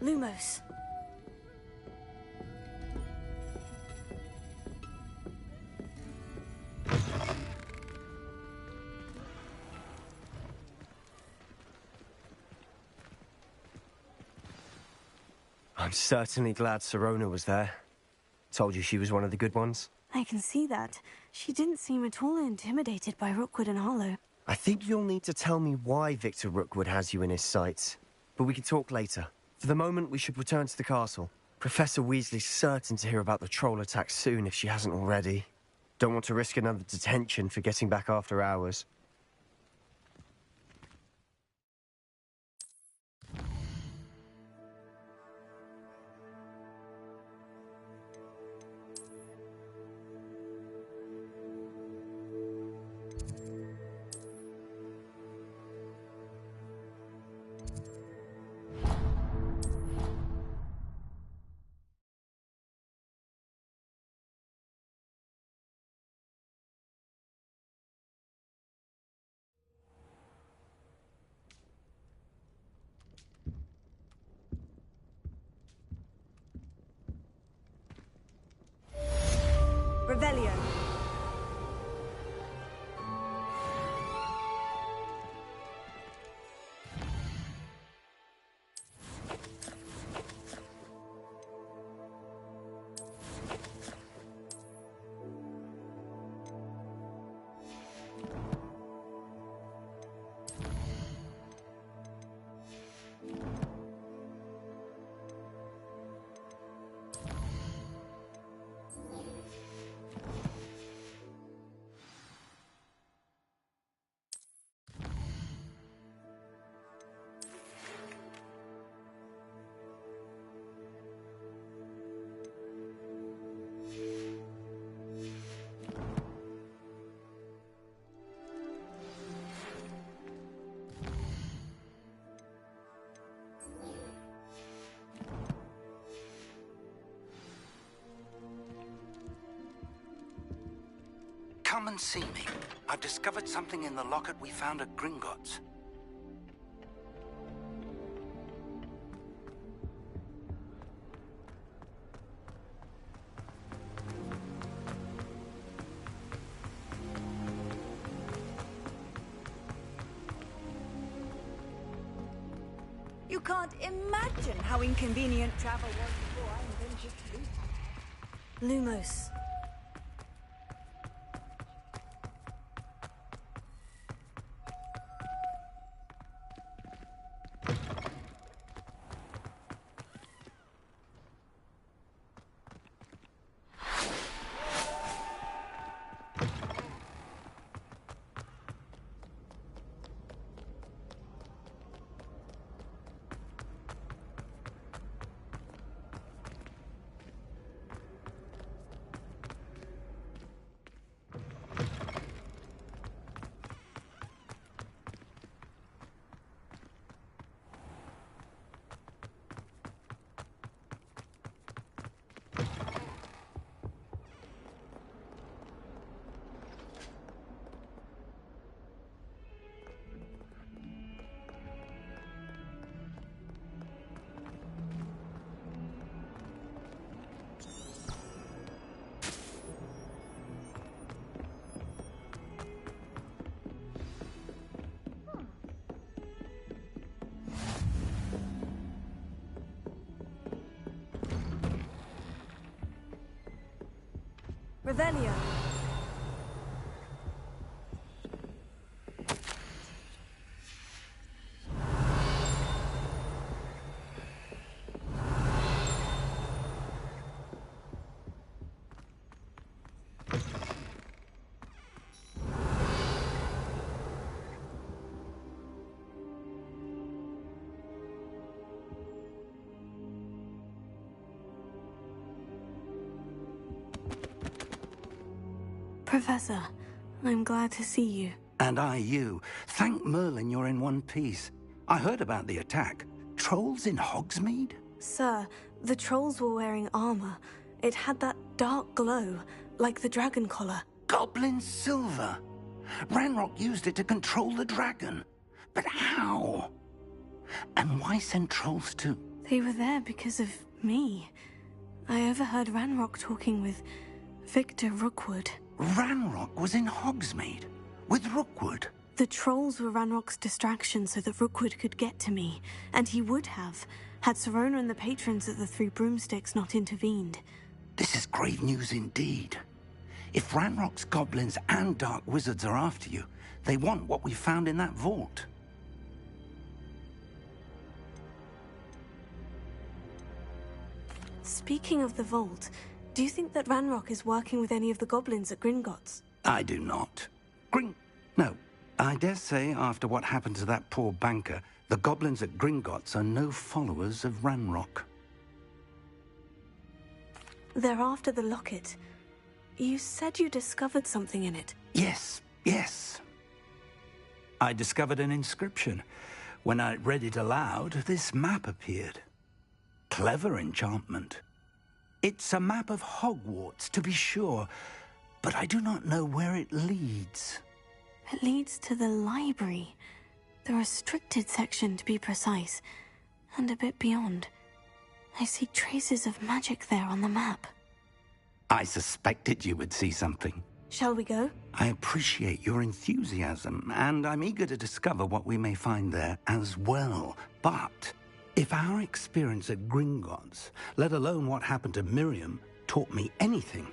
Lumos. I'm certainly glad Sirona was there. Told you she was one of the good ones. I can see that. She didn't seem at all intimidated by Rookwood and Harlow. I think you'll need to tell me why Victor Rookwood has you in his sights. But we can talk later. For the moment, we should return to the castle. Professor Weasley's certain to hear about the troll attack soon if she hasn't already. Don't want to risk another detention for getting back after hours. Revelio. Come and see me. I've discovered something in the locket we found at Gringotts. You can't imagine how inconvenient travel was before I invented Lumos. Revelio. Professor, I'm glad to see you. And I you. Thank Merlin you're in one piece. I heard about the attack. Trolls in Hogsmeade? Sir, the trolls were wearing armor. It had that dark glow, like the dragon collar. Goblin silver! Ranrock used it to control the dragon. But how? And why send trolls to They were there because of me. I overheard Ranrock talking with Victor Rookwood. Ranrock was in Hogsmeade with Rookwood. The trolls were Ranrock's distraction so that Rookwood could get to me, and he would have, had Sirona and the patrons at the Three Broomsticks not intervened. This is grave news indeed. If Ranrock's goblins and dark wizards are after you, they want what we found in that vault. Speaking of the vault, do you think that Ranrock is working with any of the goblins at Gringotts? I do not. No. I dare say, after what happened to that poor banker, the goblins at Gringotts are no followers of Ranrock. They're after the locket. You said you discovered something in it. Yes. I discovered an inscription. When I read it aloud, this map appeared. Clever enchantment. It's a map of Hogwarts, to be sure, but I do not know where it leads. It leads to the library. The restricted section, to be precise, and a bit beyond. I see traces of magic there on the map. I suspected you would see something. Shall we go? I appreciate your enthusiasm, and I'm eager to discover what we may find there as well. But if our experience at Gringotts, let alone what happened to Miriam, taught me anything,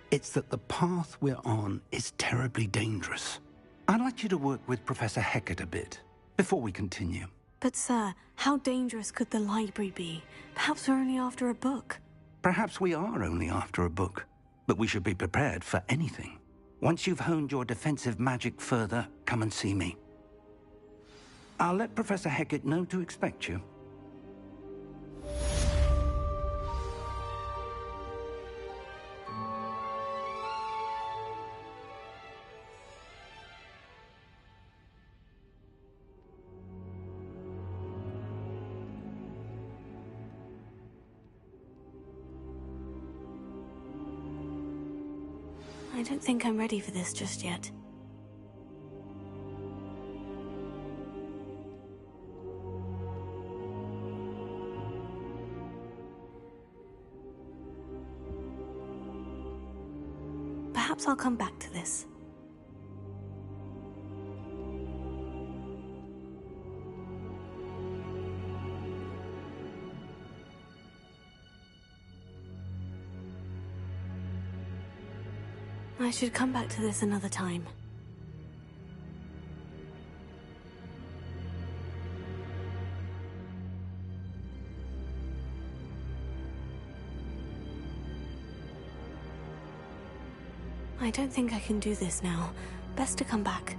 it's that the path we're on is terribly dangerous. I'd like you to work with Professor Hecat a bit before we continue. But sir, how dangerous could the library be? Perhaps we're only after a book. Perhaps we are only after a book, but we should be prepared for anything. Once you've honed your defensive magic further, come and see me. I'll let Professor Hecat know to expect you. I don't think I'm ready for this just yet. Perhaps I'll come back to this. I should come back to this another time. I don't think I can do this now. Best to come back.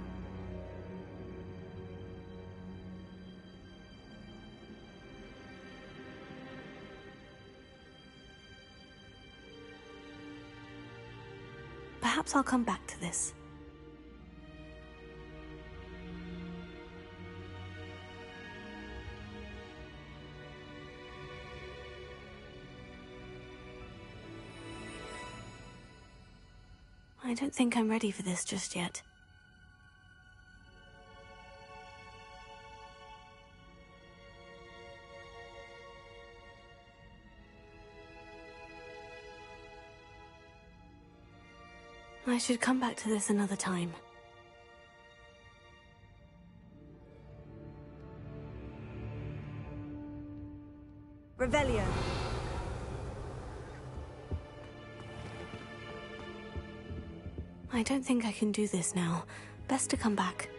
Perhaps I'll come back to this. I don't think I'm ready for this just yet. I should come back to this another time. Revelio. I don't think I can do this now. Best to come back.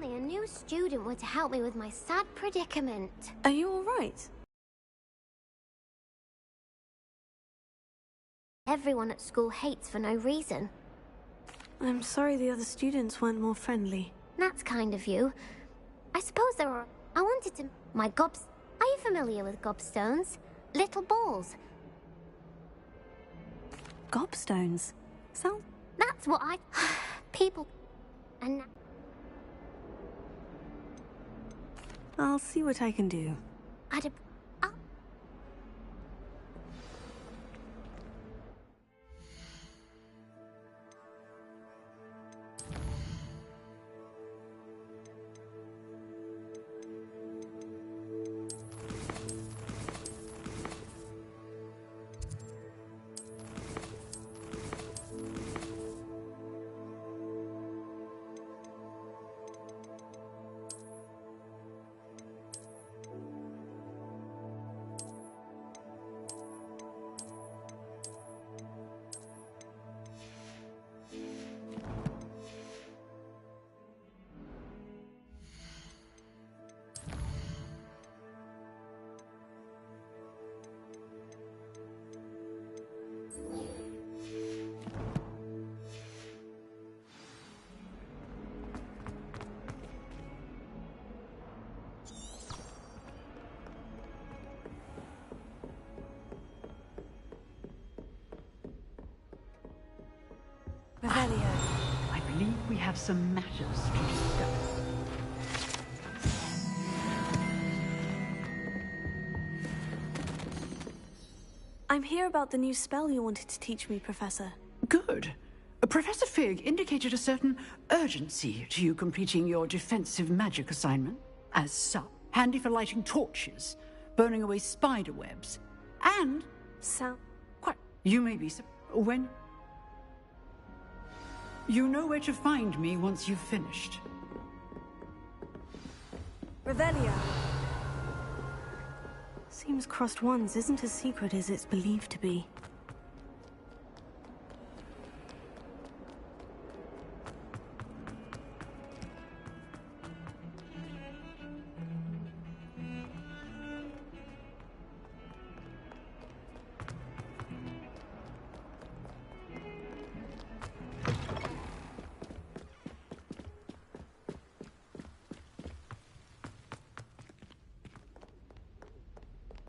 A new student were to help me with my sad predicament. Are you all right? Everyone at school hates for no reason. I'm sorry the other students weren't more friendly. That's kind of you. I suppose there are... I wanted to... My gobs... Are you familiar with gobstones? Little balls. Gobstones? Sound... That's what I... People... And... I'll see what I can do. I'd... I believe we have some matters to discuss. I'm here about the new spell you wanted to teach me, Professor. Good. Professor Fig indicated a certain urgency to you completing your defensive magic assignment. As such, handy for lighting torches, burning away spider webs, and... Quite. You may be... When... You know where to find me once you've finished. Revelio. Seems crossed wands isn't as secret as it's believed to be.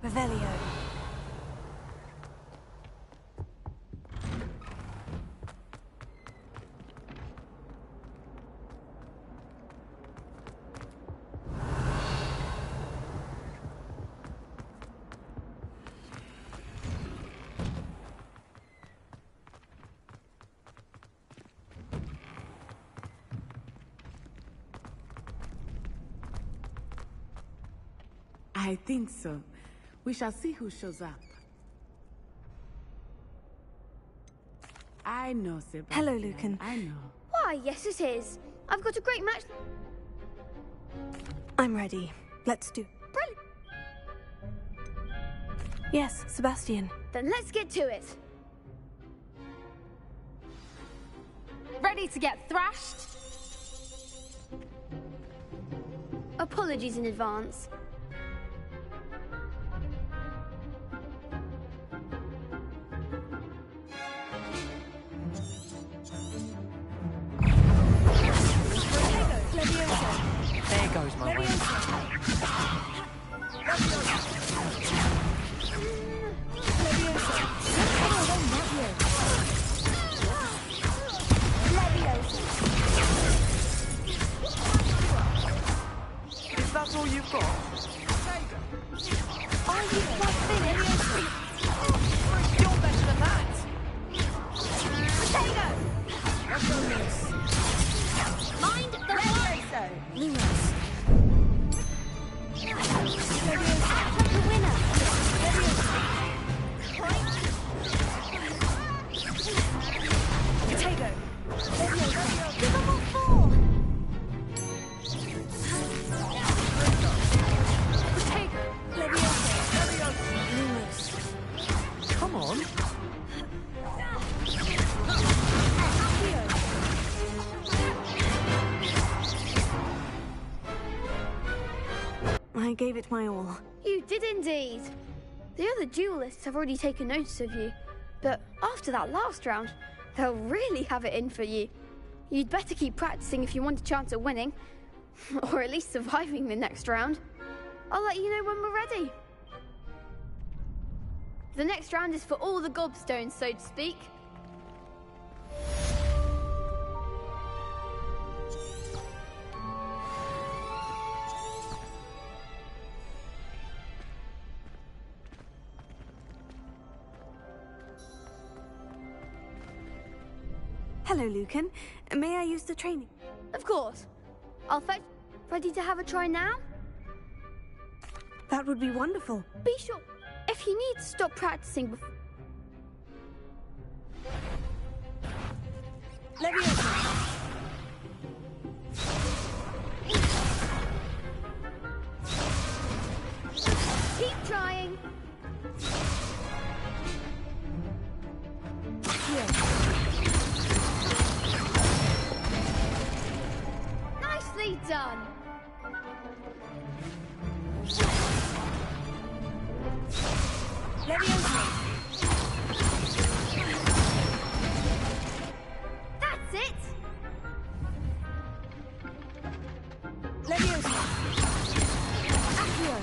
Revelio. I think so. We shall see who shows up. I know, Sebastian. Hello, Lucan. I know. Why, yes it is. I've got a great match. I'm ready. Let's do... Brilliant. Yes, Sebastian. Then let's get to it. Ready to get thrashed? Apologies in advance. There goes my ring. Is that all you've got? Are you not finished? You're better than that! Potato! Mind the line! Lumos. The winner! Potato! Give them all four! Potato! Lumos. Come on! I gave it my all. You did indeed. The other duelists have already taken notice of you, but after that last round, they'll really have it in for you. You'd better keep practicing if you want a chance at winning. Or at least surviving the next round. I'll let you know when we're ready. The next round is for all the gobstones, so to speak. Hello, Lucan. May I use the training? Of course. I'll fetch. Ready to have a try now? That would be wonderful. Be sure. If you need to stop practicing before. Leviosa! Keep trying. Nicely done. Leviosa! That's it. Leviosa! Accio!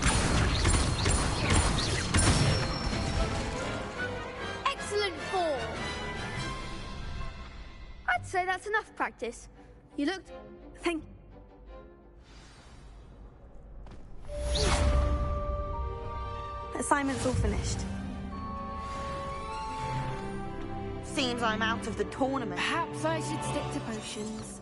Excellent fall. I'd say that's enough practice. You looked. Thank... Assignment's all finished. Seems I'm out of the tournament. Perhaps I should stick to potions.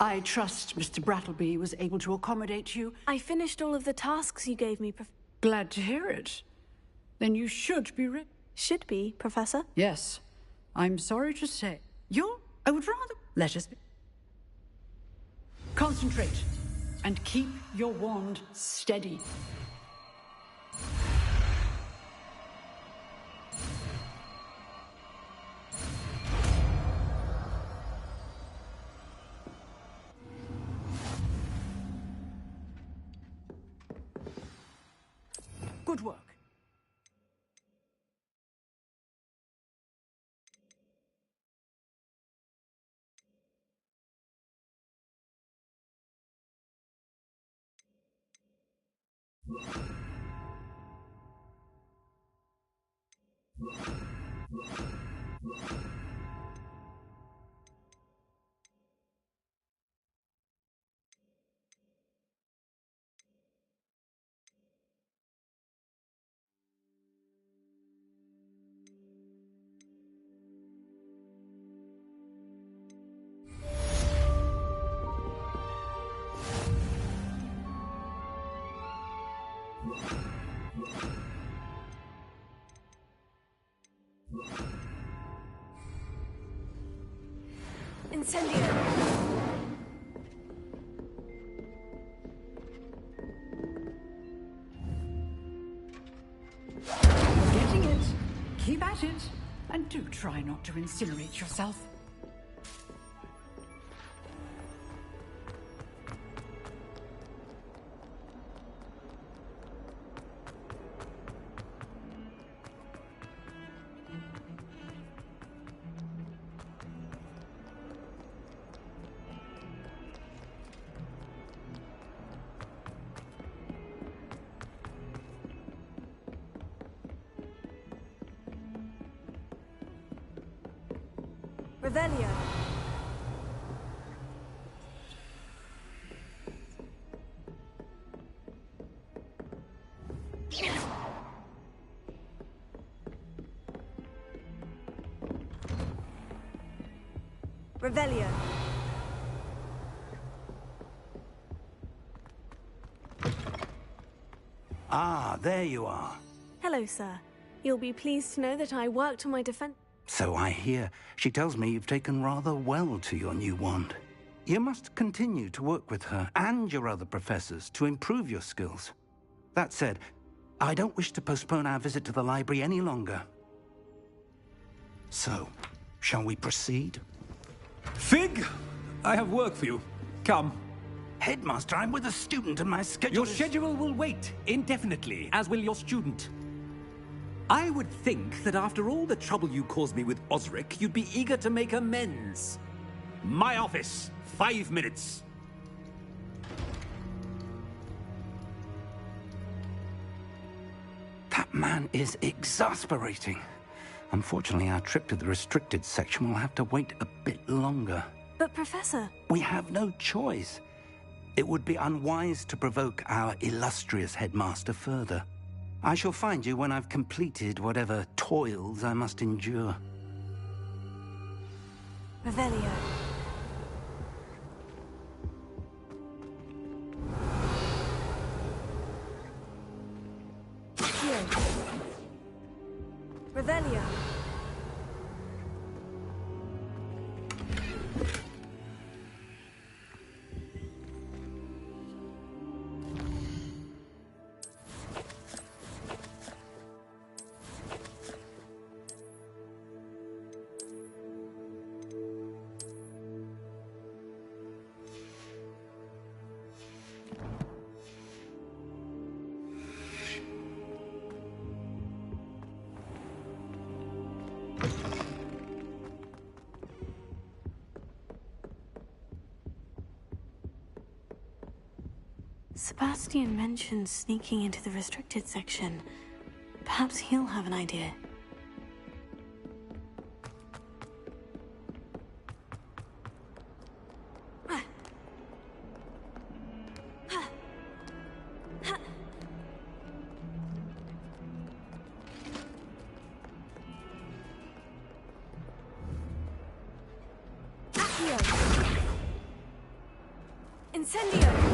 I trust Mr. Brattleby was able to accommodate you. I finished all of the tasks you gave me, Glad to hear it. Then you should be Should be, Professor. Yes. I'm sorry to say. I would rather... Let us... Concentrate. And keep your wand steady. Good work. Incendio! Getting it. Keep at it. And do try not to incinerate yourself. Revelio. Revelio. Ah, there you are. Hello, sir. You'll be pleased to know that I worked on my defense. So I hear. She tells me you've taken rather well to your new wand. You must continue to work with her and your other professors to improve your skills. That said, I don't wish to postpone our visit to the library any longer. So, shall we proceed? Fig! I have work for you. Come. Headmaster, I'm with a student and my schedule Your schedule will wait indefinitely, as will your student. I would think that after all the trouble you caused me with Osric, you'd be eager to make amends. My office. 5 minutes. That man is exasperating. Unfortunately, our trip to the restricted section will have to wait a bit longer. But, Professor... We have no choice. It would be unwise to provoke our illustrious headmaster further. I shall find you when I've completed whatever toils I must endure. Revelio. Revelio. Sebastian mentioned sneaking into the restricted section. Perhaps he'll have an idea. Incendio!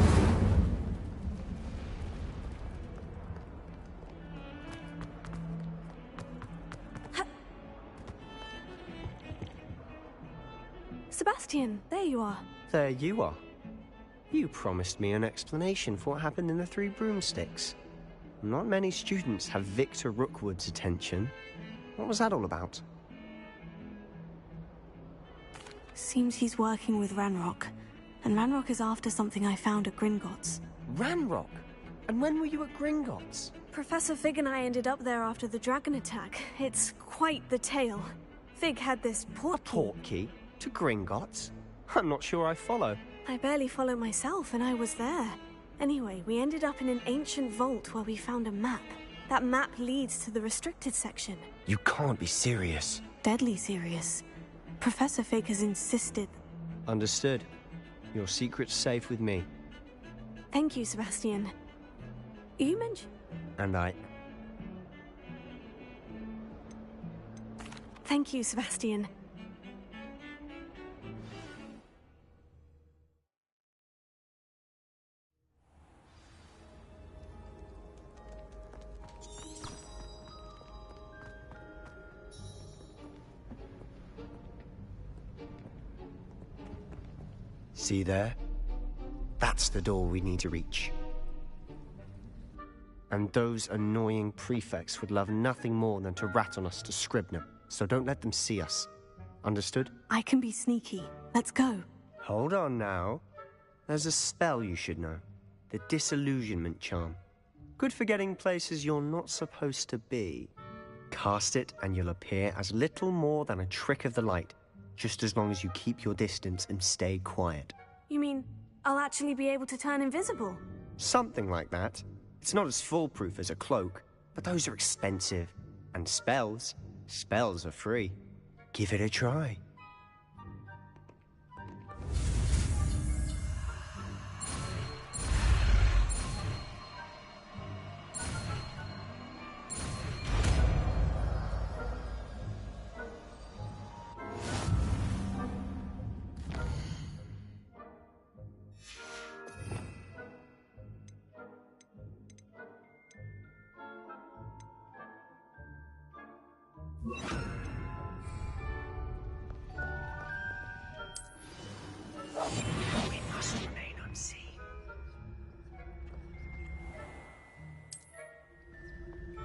Sebastian, there you are. There you are. You promised me an explanation for what happened in the Three Broomsticks. Not many students have Victor Rookwood's attention. What was that all about? Seems he's working with Ranrock. And Ranrock is after something I found at Gringotts. Ranrock? And when were you at Gringotts? Professor Fig and I ended up there after the dragon attack. It's quite the tale. Fig had this portkey. A portkey? To Gringotts? I'm not sure I follow. I barely follow myself, and I was there. Anyway, we ended up in an ancient vault where we found a map. That map leads to the restricted section. You can't be serious. Deadly serious. Professor Fig has insisted. Understood. Your secret's safe with me. Thank you, Sebastian. You mentioned... And I... Thank you, Sebastian. See there? That's the door we need to reach. And those annoying prefects would love nothing more than to rat on us to Scribner, so don't let them see us. Understood? I can be sneaky. Let's go. Hold on now. There's a spell you should know. The Disillusionment Charm. Good for getting places you're not supposed to be. Cast it and you'll appear as little more than a trick of the light, just as long as you keep your distance and stay quiet. You mean I'll actually be able to turn invisible? Something like that. It's not as foolproof as a cloak, but those are expensive. And spells are free. Give it a try. We must remain unseen.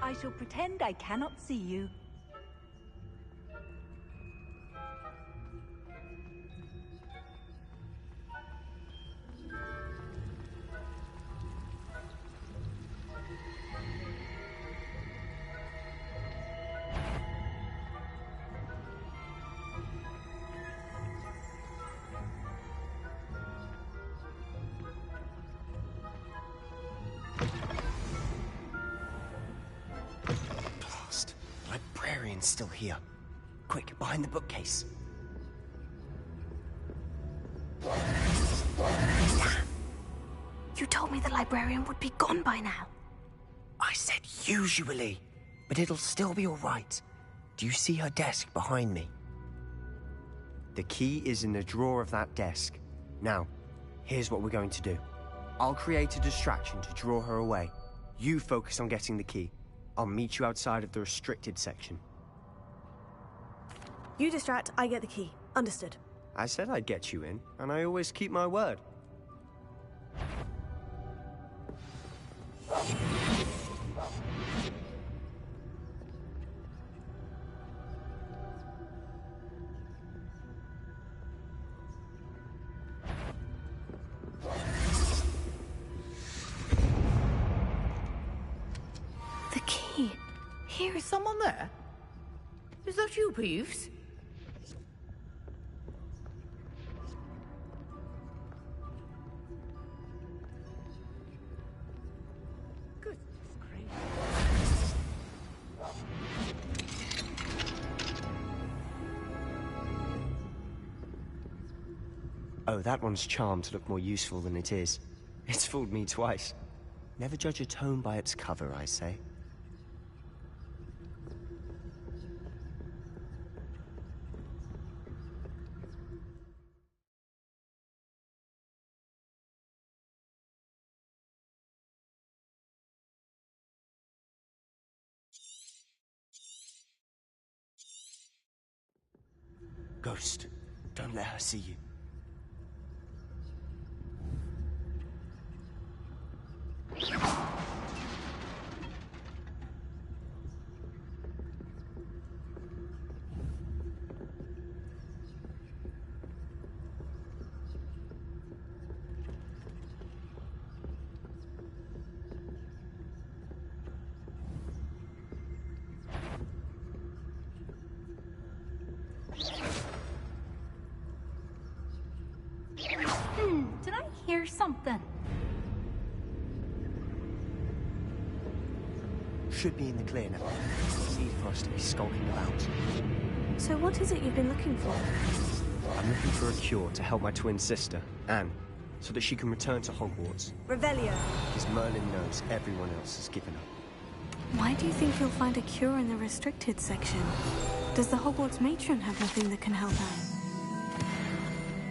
I shall pretend I cannot see you. Still here. Quick, behind the bookcase. You told me the librarian would be gone by now. I said usually, but it'll still be all right. Do you see her desk behind me? The key is in the drawer of that desk. Now, here's what we're going to do. I'll create a distraction to draw her away. You focus on getting the key. I'll meet you outside of the restricted section. You distract, I get the key. Understood. I said I'd get you in, and I always keep my word. The key. Here is someone there? Is that you, Peeves? Oh, that one's charmed to look more useful than it is. It's fooled me twice. Never judge a tome by its cover, I say. Ghost, don't let her see you. Did I hear something? Should be in the clear now. No need for us to be skulking about. So what is it you've been looking for? I'm looking for a cure to help my twin sister, Anne, so that she can return to Hogwarts. Revelio. Because Merlin knows everyone else has given up. Why do you think you'll find a cure in the restricted section? Does the Hogwarts matron have nothing that can help her?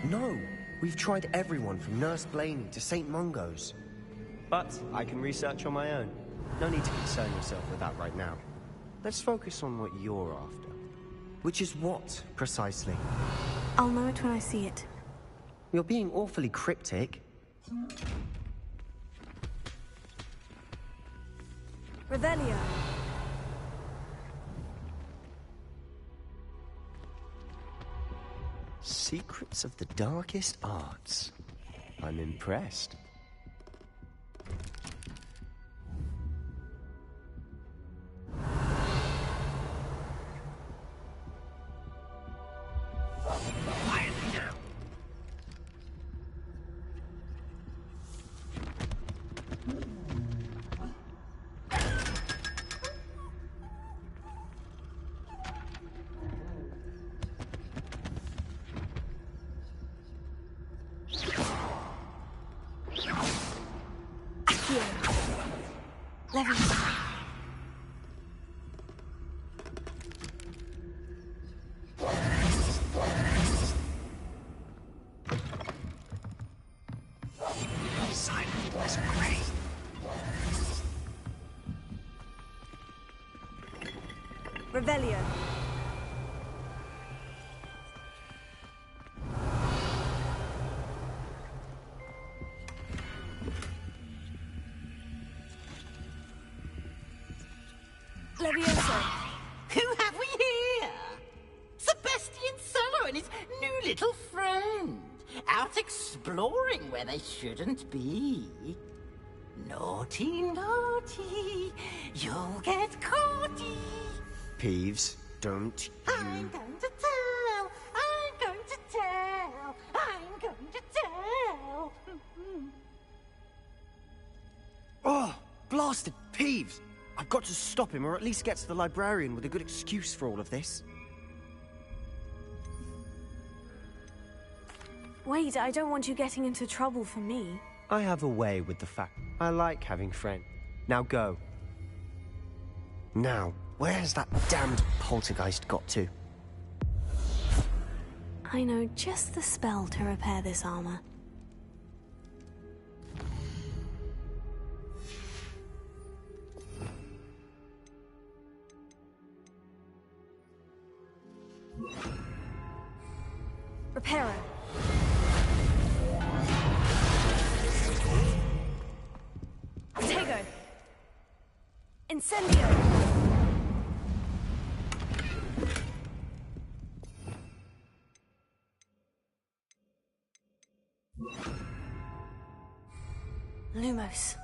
No! We've tried everyone from Nurse Blaney to St. Mungo's. But I can research on my own. No need to concern yourself with that right now. Let's focus on what you're after. Which is what, precisely? I'll know it when I see it. You're being awfully cryptic. Revelio. Secrets of the darkest arts. I'm impressed. Quietly now. Revelio. Levioso! Who have we here? Sebastian Solo and his new little friend. Out exploring where they shouldn't be. Naughty, naughty. You'll get caughty. Peeves, don't you... I'm going to tell. I'm going to tell. I'm going to tell. Oh, blasted Peeves! I've got to stop him, or at least get to the librarian with a good excuse for all of this. Wait, I don't want you getting into trouble for me. I have a way with the fact I like having friends. Now go. Now, where has that damned poltergeist got to? I know just the spell to repair this armor. Reparo. Tego. Incendio. Lumos.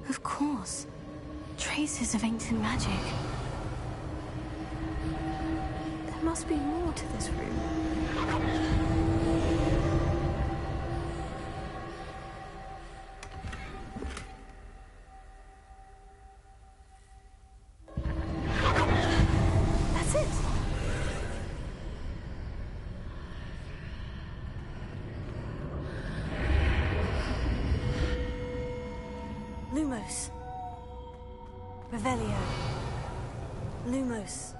Of course. Traces of ancient magic. There must be more to this room. That's it. Lumos. Revelio. Lumos.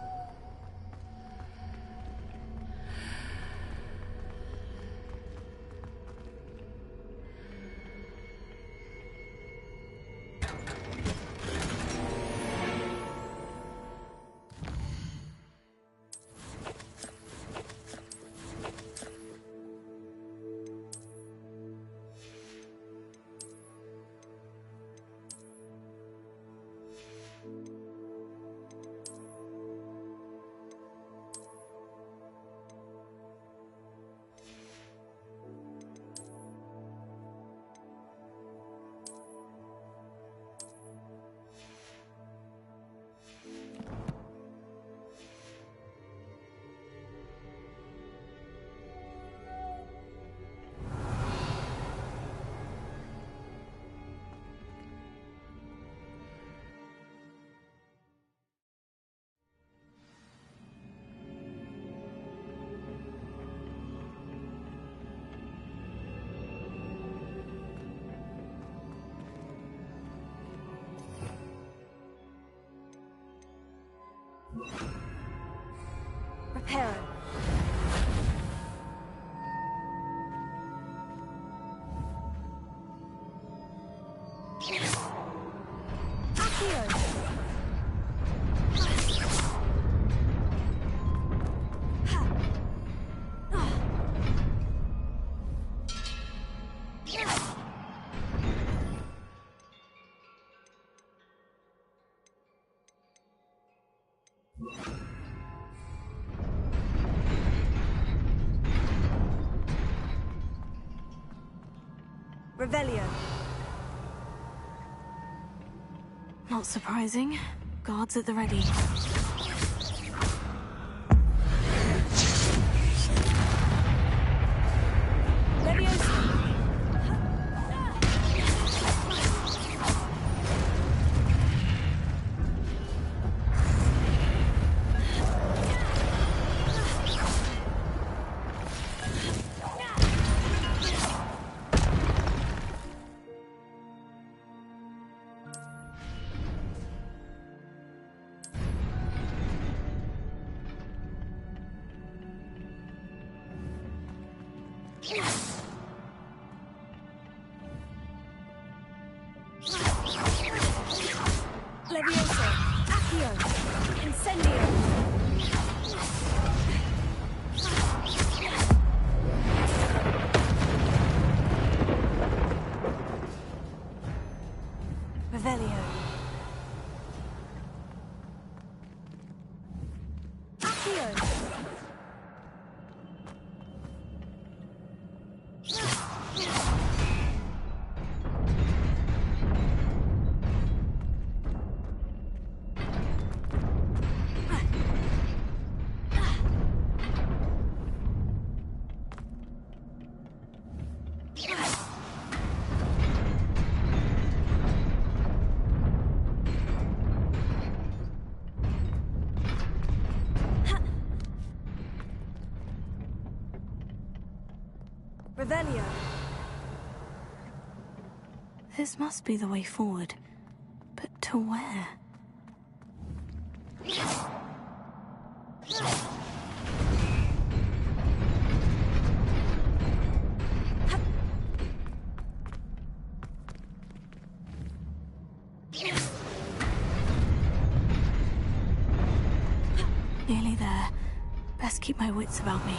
Reparo. Accio. Revelio. Not surprising. Guards at the ready. Levioso. Accio. Revelio. This must be the way forward. But to where? Nearly there. Best keep my wits about me.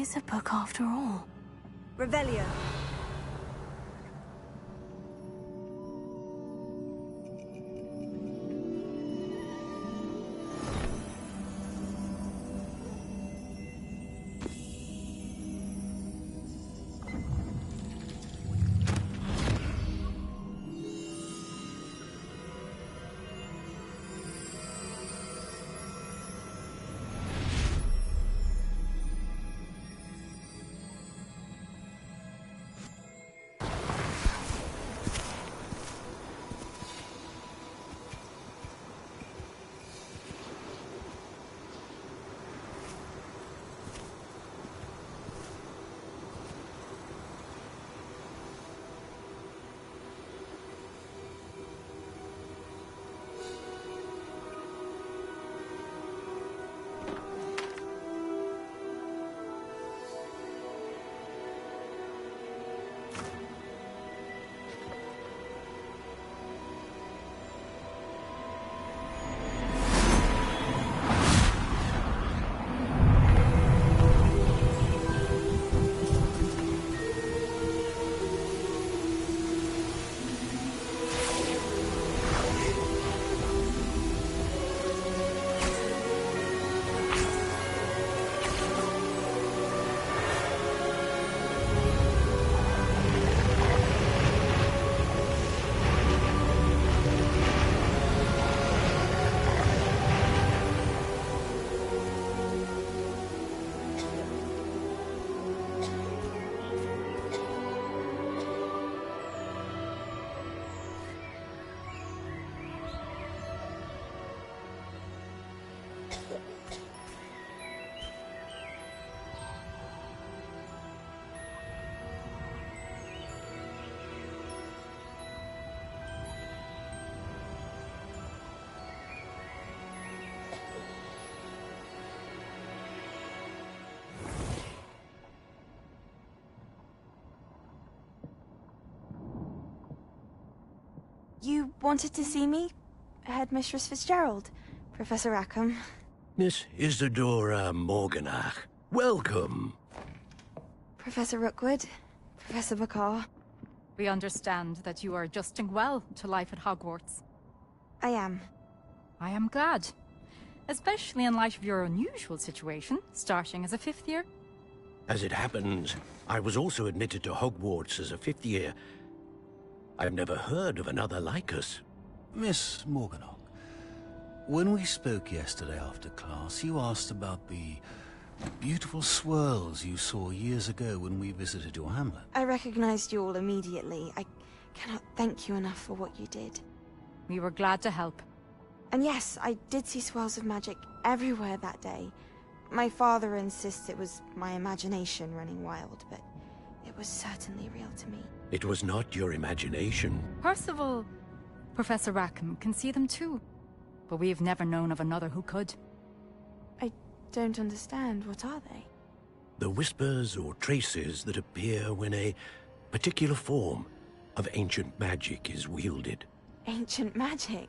is a book after all. Revelio. You wanted to see me? Headmistress Fitzgerald, Professor Rackham. Miss Isadora Morganach, welcome. Professor Rookwood, Professor McCaw. We understand that you are adjusting well to life at Hogwarts. I am. I am glad. Especially in light of your unusual situation, starting as a 5th year. As it happens, I was also admitted to Hogwarts as a 5th year. I've never heard of another like us. Miss Morganach, when we spoke yesterday after class, you asked about the beautiful swirls you saw years ago when we visited your hamlet. I recognized you all immediately. I cannot thank you enough for what you did. We were glad to help. And yes, I did see swirls of magic everywhere that day. My father insists it was my imagination running wild, but it was certainly real to me. It was not your imagination. Percival, Professor Rackham can see them too. But we've never known of another who could. I don't understand. What are they? The whispers or traces that appear when a particular form of ancient magic is wielded. Ancient magic?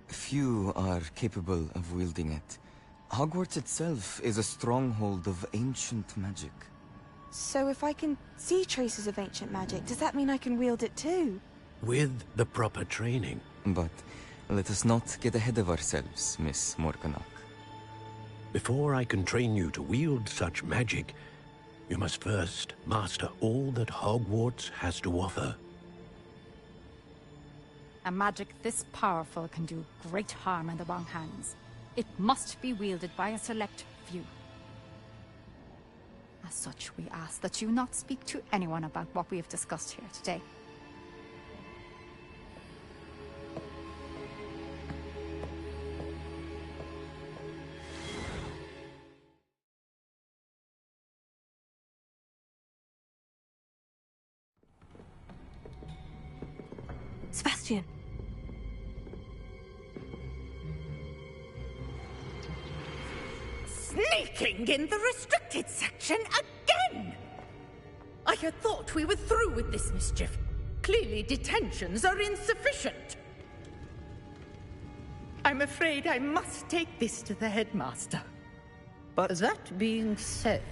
Few are capable of wielding it. Hogwarts itself is a stronghold of ancient magic. So if I can see traces of ancient magic, does that mean I can wield it too? With the proper training. But let us not get ahead of ourselves, Miss Morganach. Before I can train you to wield such magic, you must first master all that Hogwarts has to offer. A magic this powerful can do great harm in the wrong hands. It must be wielded by a select few. As such, we ask that you not speak to anyone about what we have discussed here today. Sebastian. Sneaking in the restricted section again! I had thought we were through with this mischief. Clearly detentions are insufficient. I'm afraid I must take this to the headmaster. But that being said,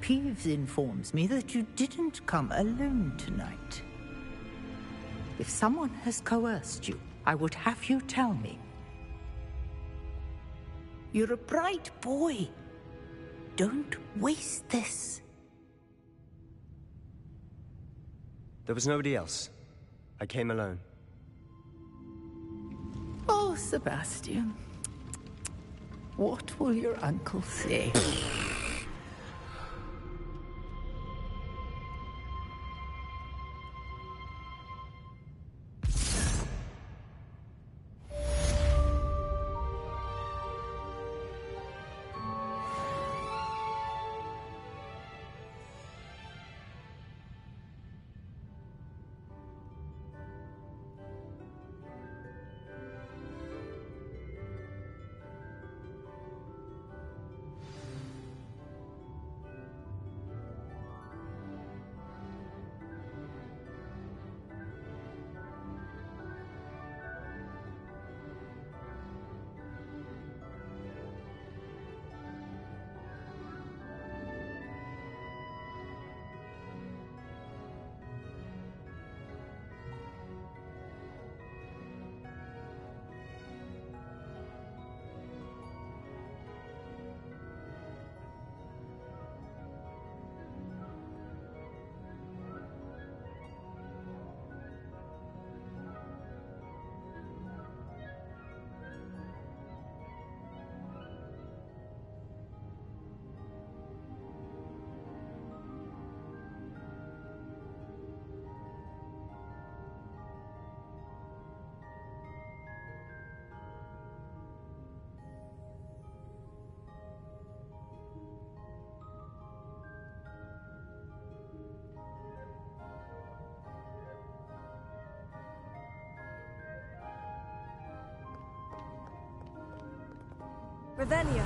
Peeves informs me that you didn't come alone tonight. If someone has coerced you, I would have you tell me. You're a bright boy. Don't waste this. There was nobody else. I came alone. Oh, Sebastian. What will your uncle say? Revelio.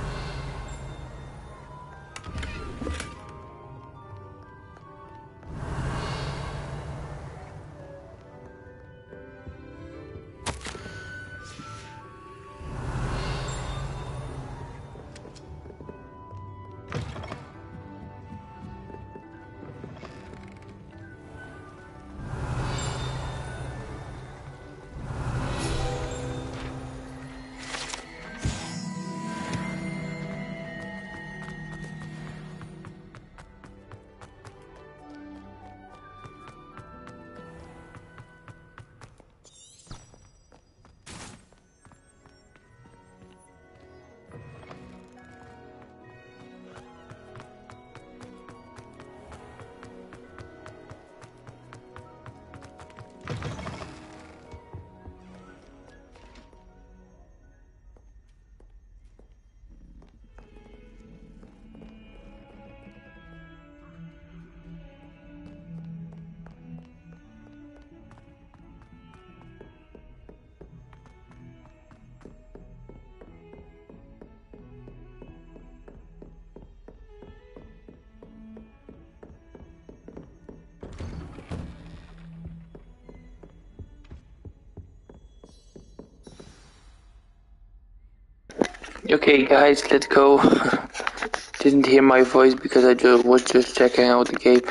Okay guys, let's go. Didn't hear my voice because I was just checking out the game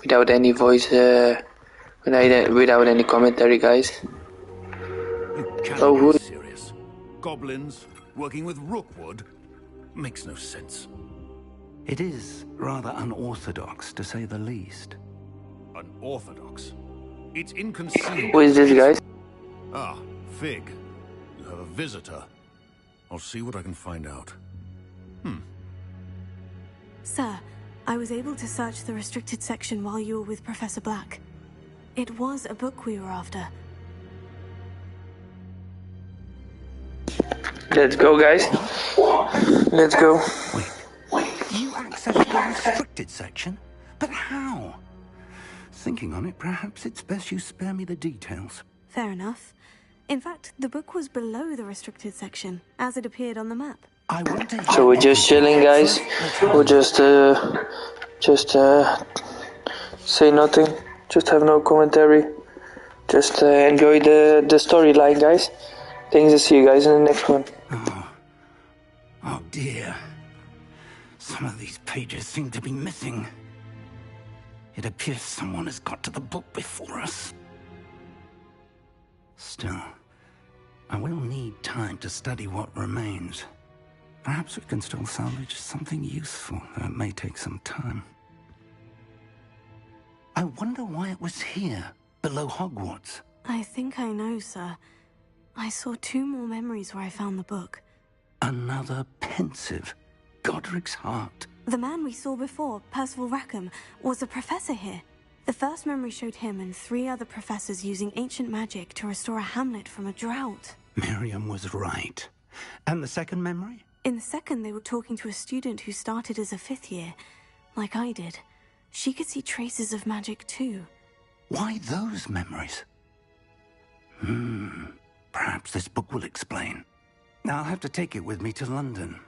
without any voice, without any commentary, guys. You cannot be serious. Goblins working with Rookwood makes no sense. It is rather unorthodox, to say the least. Unorthodox? It's inconceivable. Who is this, guys? Ah, Fig. You have a visitor. I'll see what I can find out. Sir, I was able to search the restricted section while you were with Professor Black. It was a book we were after. Let's go, guys. Let's go. Wait. You accessed the restricted section? But how? Thinking on it, perhaps it's best you spare me the details. Fair enough. In fact, the book was below the restricted section, as it appeared on the map. So we're just chilling, guys. We'll just say nothing. Just have no commentary. Just enjoy the storyline, guys. Thanks, I'll see you guys in the next one. Oh dear. Some of these pages seem to be missing. It appears someone has got to the book before us. Still, I will need time to study what remains. Perhaps we can still salvage something useful, though it may take some time. I wonder why it was here, below Hogwarts. I think I know, sir. I saw 2 more memories where I found the book. Another pensive. Godric's heart. The man we saw before, Percival Rackham, was a professor here. The first memory showed him and 3 other professors using ancient magic to restore a hamlet from a drought. Miriam was right. And the second memory? In the second, they were talking to a student who started as a 5th year, like I did. She could see traces of magic too. Why those memories? Perhaps this book will explain. I'll have to take it with me to London.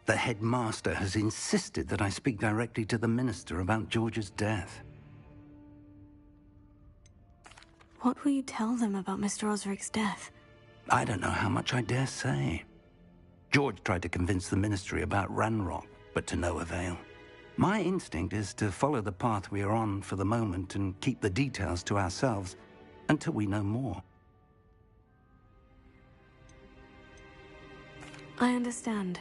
The headmaster has insisted that I speak directly to the minister about George's death. What will you tell them about Mr. Osric's death? I don't know how much I dare say. George tried to convince the ministry about Ranrock, but to no avail. My instinct is to follow the path we are on for the moment and keep the details to ourselves until we know more. I understand.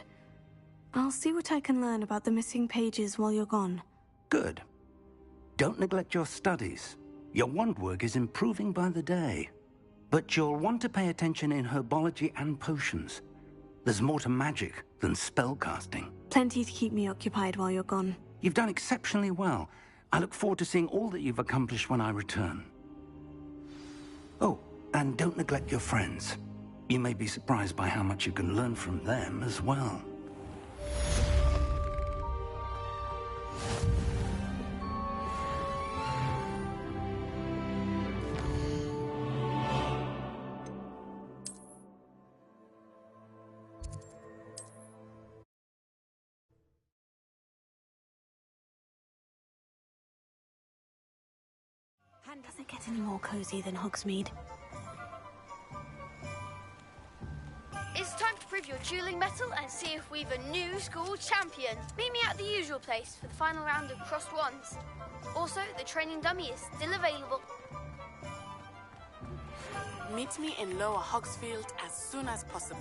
I'll see what I can learn about the missing pages while you're gone. Good. Don't neglect your studies. Your wand work is improving by the day. But you'll want to pay attention in herbology and potions. There's more to magic than spellcasting. Plenty to keep me occupied while you're gone. You've done exceptionally well. I look forward to seeing all that you've accomplished when I return. Oh, and don't neglect your friends. You may be surprised by how much you can learn from them as well. Does it get any more cozy than Hogsmeade? It's time to prove your dueling mettle and see if we've a new school champion. Meet me at the usual place for the final round of crossed wands. Also, the training dummy is still available. Meet me in Lower Hogsfield as soon as possible.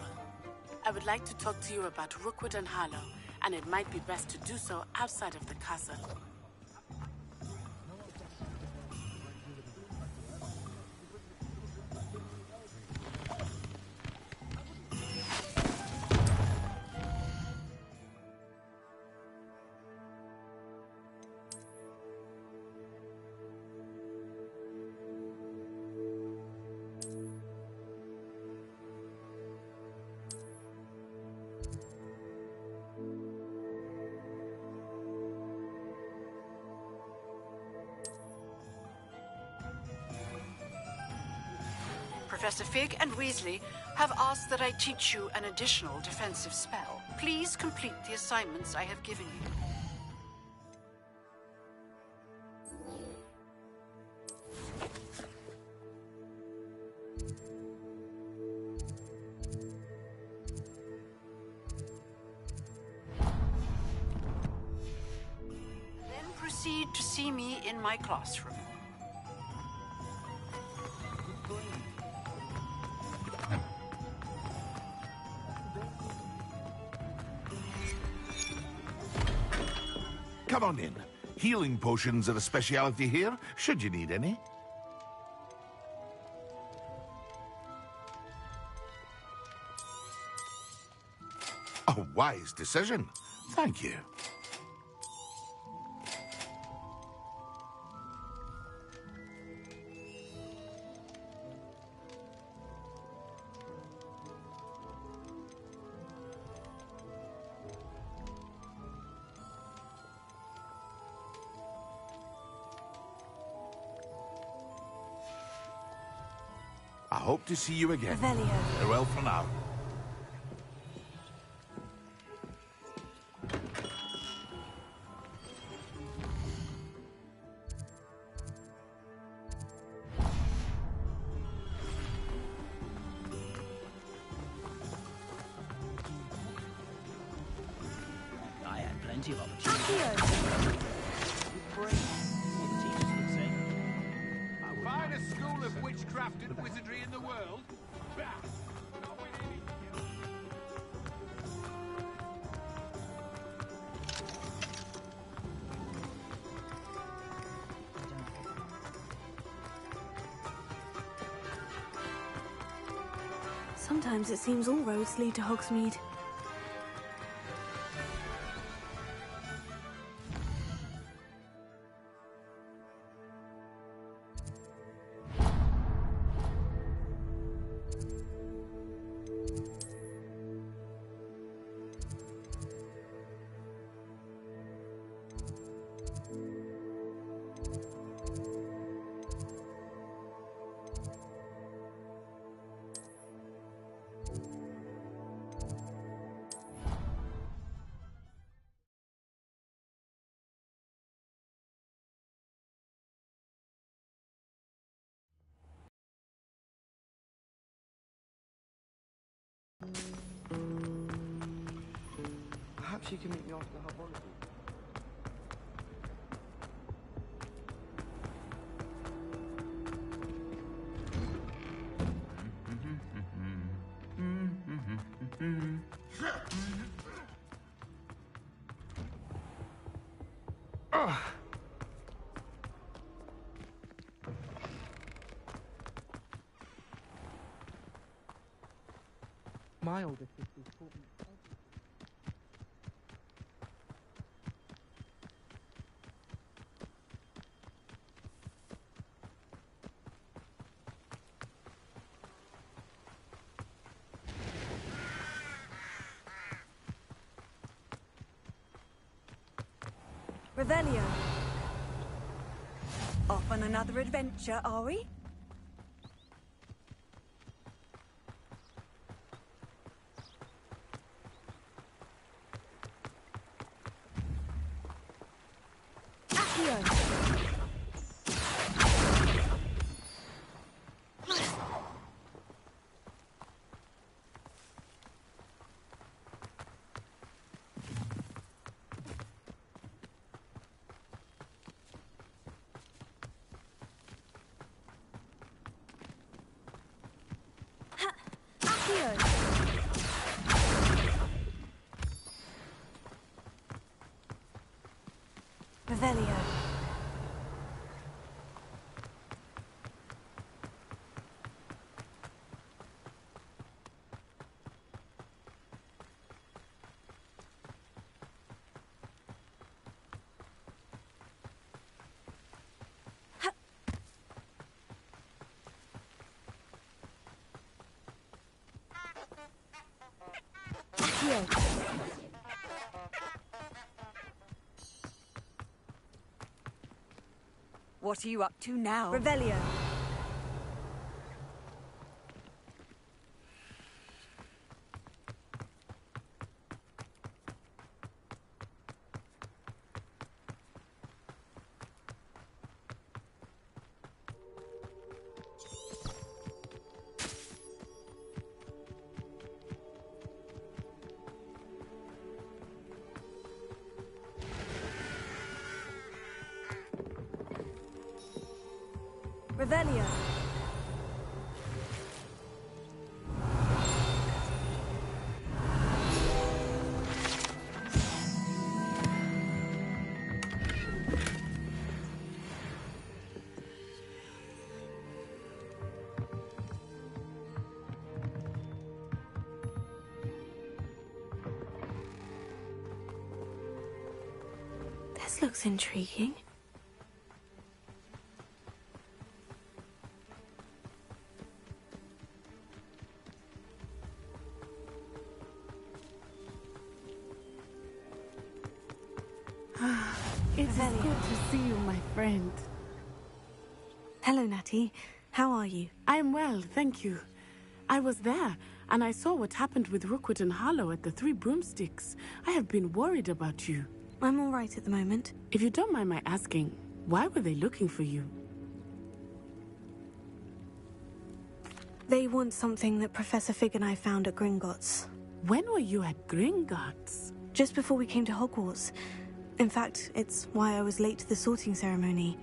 I would like to talk to you about Rookwood and Harlow, and it might be best to do so outside of the castle. Professor Fig and Weasley have asked that I teach you an additional defensive spell. Please complete the assignments I have given you. Then proceed to see me in my classroom. Come on in. Healing potions are a speciality here, should you need any. A wise decision. Thank you. I hope to see you again. Farewell for now. I had plenty plenty of opportunities. Finest school of witchcraft and wizardry in the world. Sometimes it seems all roads lead to Hogsmeade. Perhaps you can meet me after the Hogwarts. My older sister's taught me. Revelio. Off on another adventure, are we? Revelio. What are you up to now? Revelio. Revelio. This looks intriguing. It's good to see you, my friend. Hello, Natty. How are you? I am well, thank you. I was there, and I saw what happened with Rookwood and Harlow at the Three Broomsticks. I have been worried about you. I'm all right at the moment. If you don't mind my asking, why were they looking for you? They want something that Professor Fig and I found at Gringotts. When were you at Gringotts? just before we came to Hogwarts. In fact, it's why I was late to the sorting ceremony.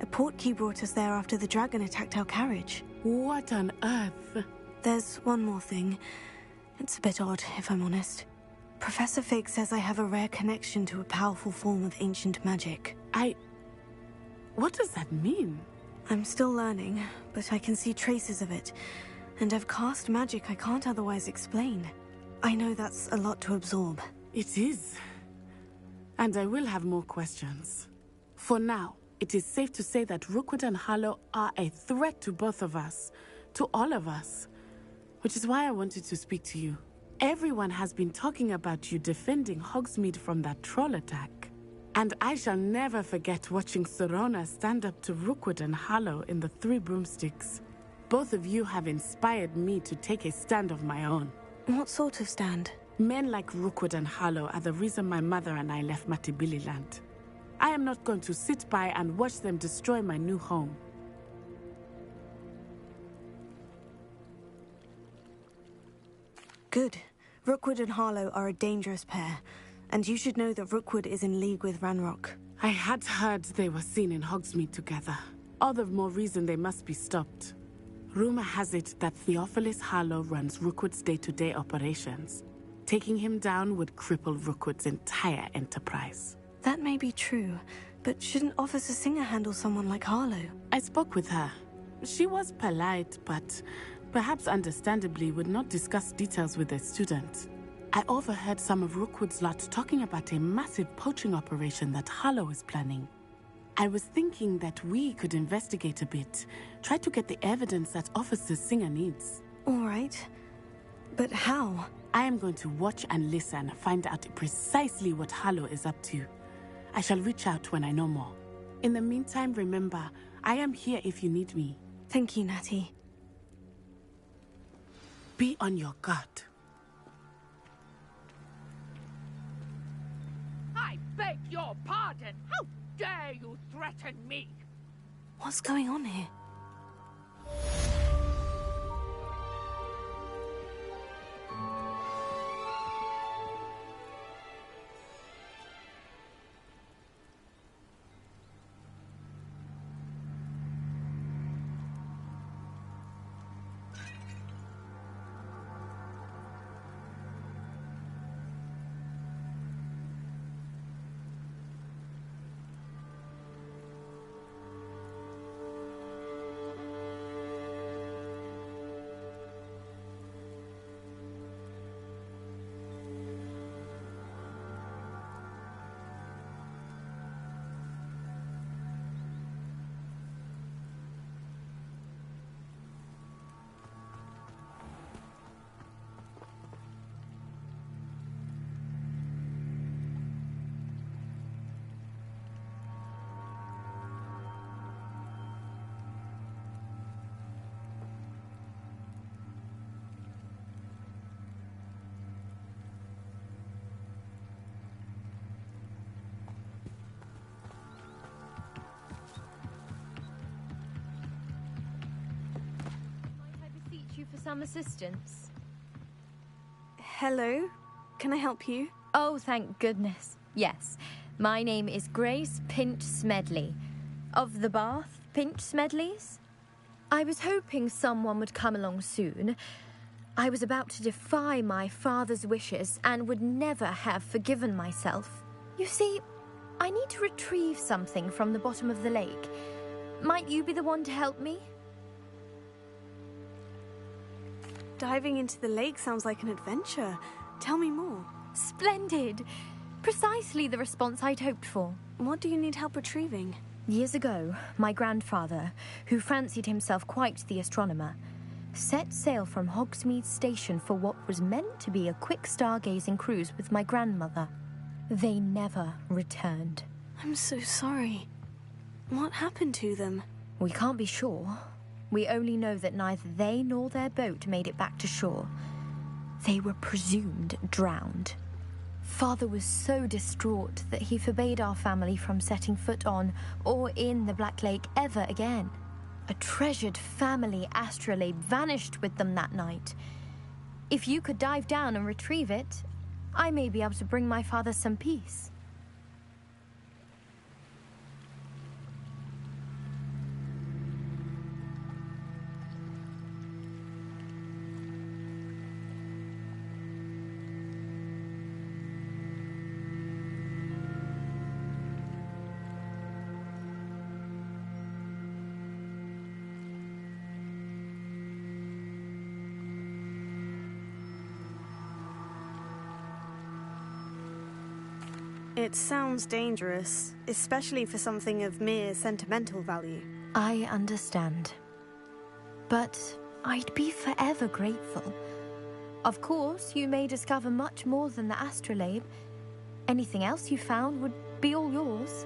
A portkey brought us there after the dragon attacked our carriage. What on earth? There's one more thing. It's a bit odd, if I'm honest. Professor Fig says I have a rare connection to a powerful form of ancient magic. What does that mean? I'm still learning, but I can see traces of it. And I've cast magic I can't otherwise explain. I know that's a lot to absorb. It is. And I will have more questions. For now, it is safe to say that Rookwood and Harlow are a threat to both of us. To all of us. Which is why I wanted to speak to you. Everyone has been talking about you defending Hogsmeade from that troll attack. And I shall never forget watching Sorona stand up to Rookwood and Harlow in the Three Broomsticks. Both of you have inspired me to take a stand of my own. What sort of stand? Men like Rookwood and Harlow are the reason my mother and I left Matabeleland. I am not going to sit by and watch them destroy my new home. Good. Rookwood and Harlow are a dangerous pair, and you should know that Rookwood is in league with Ranrock. I had heard they were seen in Hogsmeade together. All the more reason they must be stopped. Rumor has it that Theophilus Harlow runs Rookwood's day-to-day operations. Taking him down would cripple Rookwood's entire enterprise. That may be true, but shouldn't Officer Singer handle someone like Harlow? I spoke with her. She was polite, but perhaps understandably would not discuss details with a student. I overheard some of Rookwood's lot talking about a massive poaching operation that Harlow is planning. I was thinking that we could investigate a bit, try to get the evidence that Officer Singer needs. All right. But how? I am going to watch and listen, find out precisely what Harlow is up to. I shall reach out when I know more. In the meantime, remember, I am here if you need me. Thank you, Natty. Be on your guard. I beg your pardon. How dare you threaten me? What's going on here? For some assistance. Hello? Can I help you? Oh, thank goodness. Yes. My name is Grace Pinch Smedley. Of the Bath Pinch Smedleys? I was hoping someone would come along soon. I was about to defy my father's wishes and would never have forgiven myself. You see, I need to retrieve something from the bottom of the lake. Might you be the one to help me? Diving into the lake sounds like an adventure. Tell me more. Splendid! Precisely the response I'd hoped for. What do you need help retrieving? Years ago, my grandfather, who fancied himself quite the astronomer, set sail from Hogsmeade Station for what was meant to be a quick stargazing cruise with my grandmother. They never returned. I'm so sorry. What happened to them? We can't be sure. We only know that neither they nor their boat made it back to shore. They were presumed drowned. Father was so distraught that he forbade our family from setting foot on or in the Black Lake ever again. A treasured family astrolabe vanished with them that night. If you could dive down and retrieve it, I may be able to bring my father some peace. It sounds dangerous, especially for something of mere sentimental value. I understand. But I'd be forever grateful. Of course, you may discover much more than the astrolabe. Anything else you found would be all yours.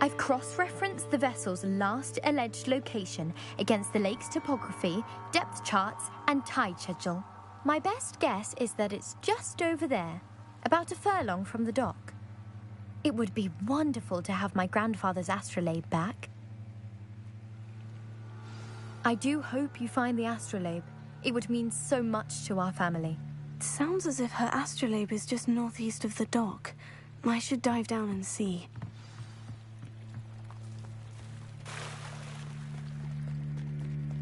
I've cross-referenced the vessel's last alleged location against the lake's topography, depth charts, and tide schedule. My best guess is that it's just over there, about a furlong from the dock. It would be wonderful to have my grandfather's astrolabe back. I do hope you find the astrolabe. It would mean so much to our family. It sounds as if her astrolabe is just northeast of the dock. I should dive down and see.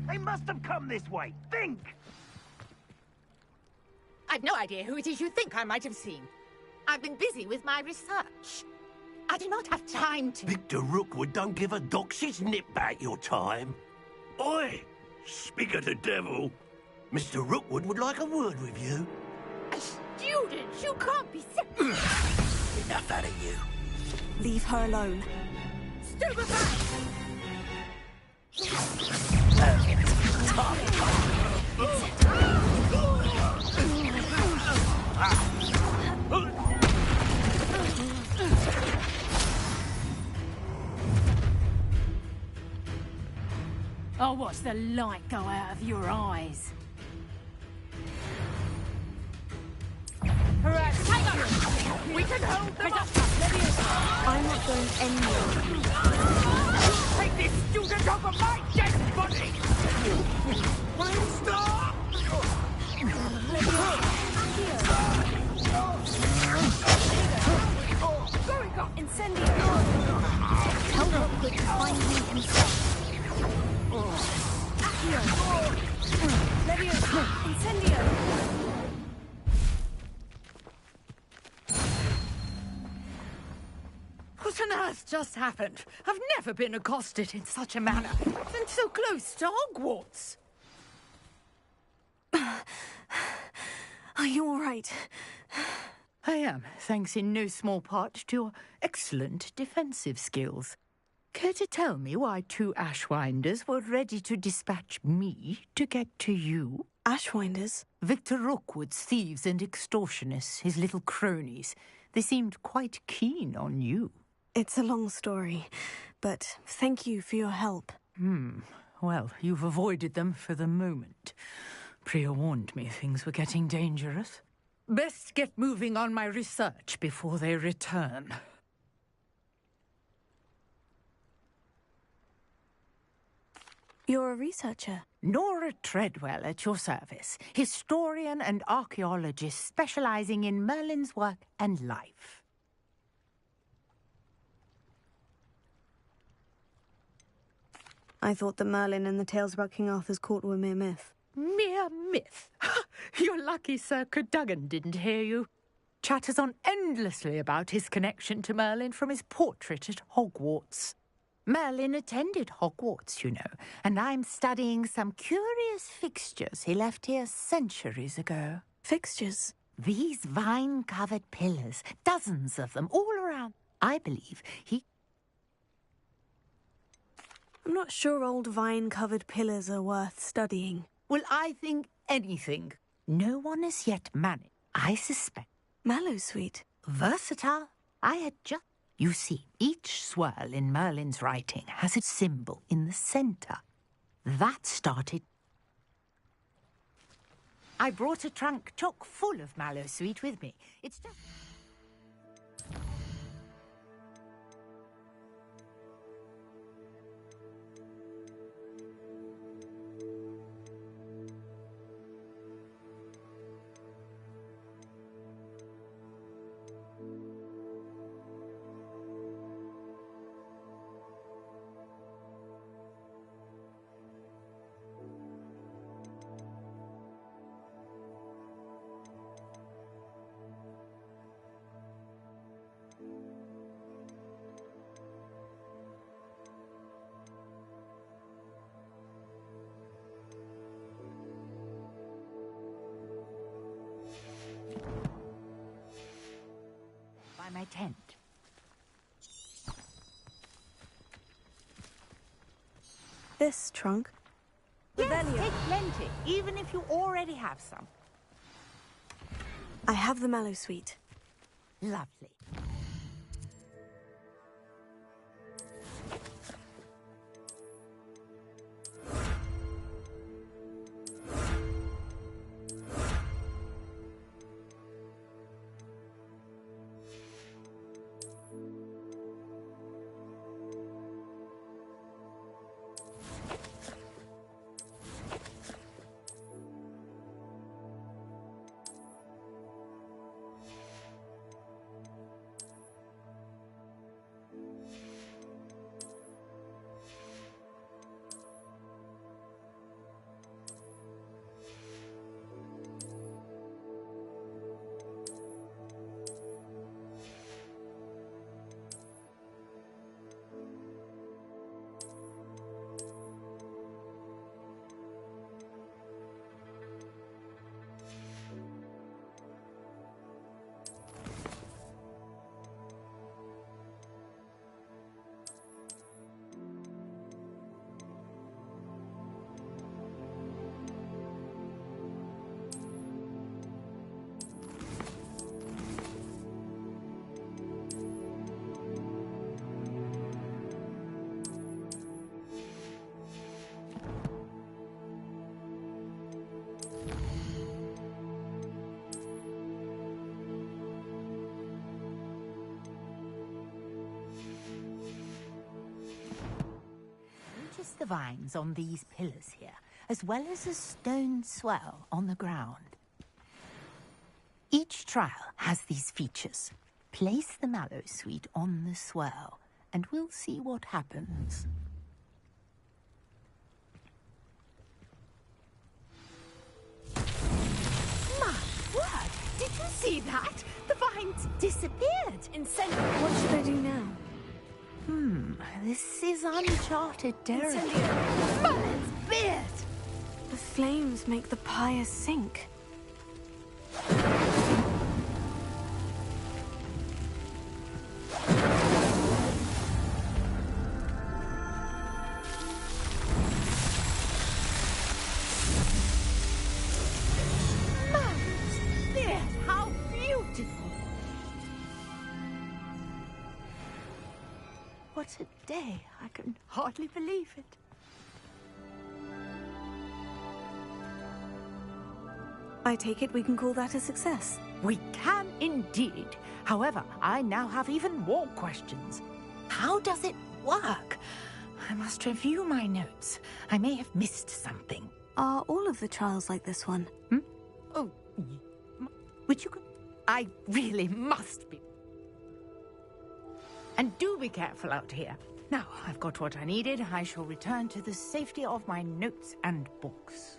They must have come this way. Think! I've no idea who it is you think I might have seen. I've been busy with my research. I do not have time to... Victor Rookwood don't give a doxy's nip back your time. Oi! Speak of the devil. Mr. Rookwood would like a word with you. A student? You can't be sick. Enough out of you. Leave her alone. I'll watch the light go out of your eyes. We can hold them up. I'm not going anywhere. Take this student over my dead body! Stop! Incendio! Tell Rookwood to find me himself. Accio! Leviosa! Incendio! What on earth just happened? I've never been accosted in such a manner, and so close to Hogwarts. Are you all right? I am, thanks in no small part to your excellent defensive skills. Care to tell me why two Ashwinders were ready to dispatch me to get to you? Ashwinders? Victor Rookwood's thieves and extortionists, his little cronies. They seemed quite keen on you. It's a long story, but thank you for your help. Well, you've avoided them for the moment. Priya warned me things were getting dangerous. Best get moving on my research before they return. You're a researcher? Nora Treadwell at your service, historian and archaeologist specializing in Merlin's work and life. I thought that Merlin and the tales about King Arthur's court were mere myth. Mere myth? You're lucky Sir Cadogan didn't hear you. Chatters on endlessly about his connection to Merlin from his portrait at Hogwarts. Merlin attended Hogwarts, you know, and I'm studying some curious fixtures he left here centuries ago. Fixtures? These vine-covered pillars, dozens of them, all around. I believe he... I'm not sure old vine-covered pillars are worth studying. Well, I think anything. No one has yet managed. I suspect. Mallowsweet. Versatile. I had just... You see, each swirl in Merlin's writing has its symbol in the centre. That started... I brought a trunk chock full of Mallowsweet with me. It's just... my tent. This trunk? Yes, take plenty, even if you already have some. I have the mallow sweet. Lovely. The vines on these pillars here, as well as a stone swell on the ground. Each trial has these features. Place the mallow sweet on the swell, and we'll see what happens. My word! Did you see that? The vines disappeared! Incendio! What should I do now? This is uncharted territory. Incendio! Merlin's beard! The flames make the pyre sink. Merlin's beard! How beautiful! What a day. I can hardly believe it. I take it we can call that a success. We can indeed. However, I now have even more questions. How does it work? I must review my notes. I may have missed something. Are all of the trials like this one? Oh, would you... I really must be. And do be careful out here. Now, I've got what I needed. I shall return to the safety of my notes and books.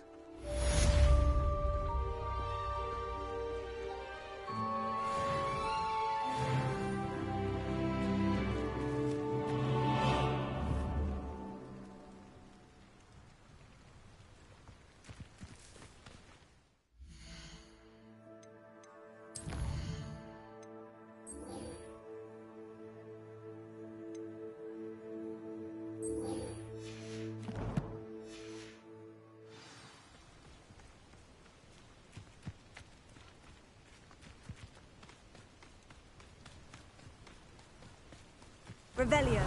Revelio.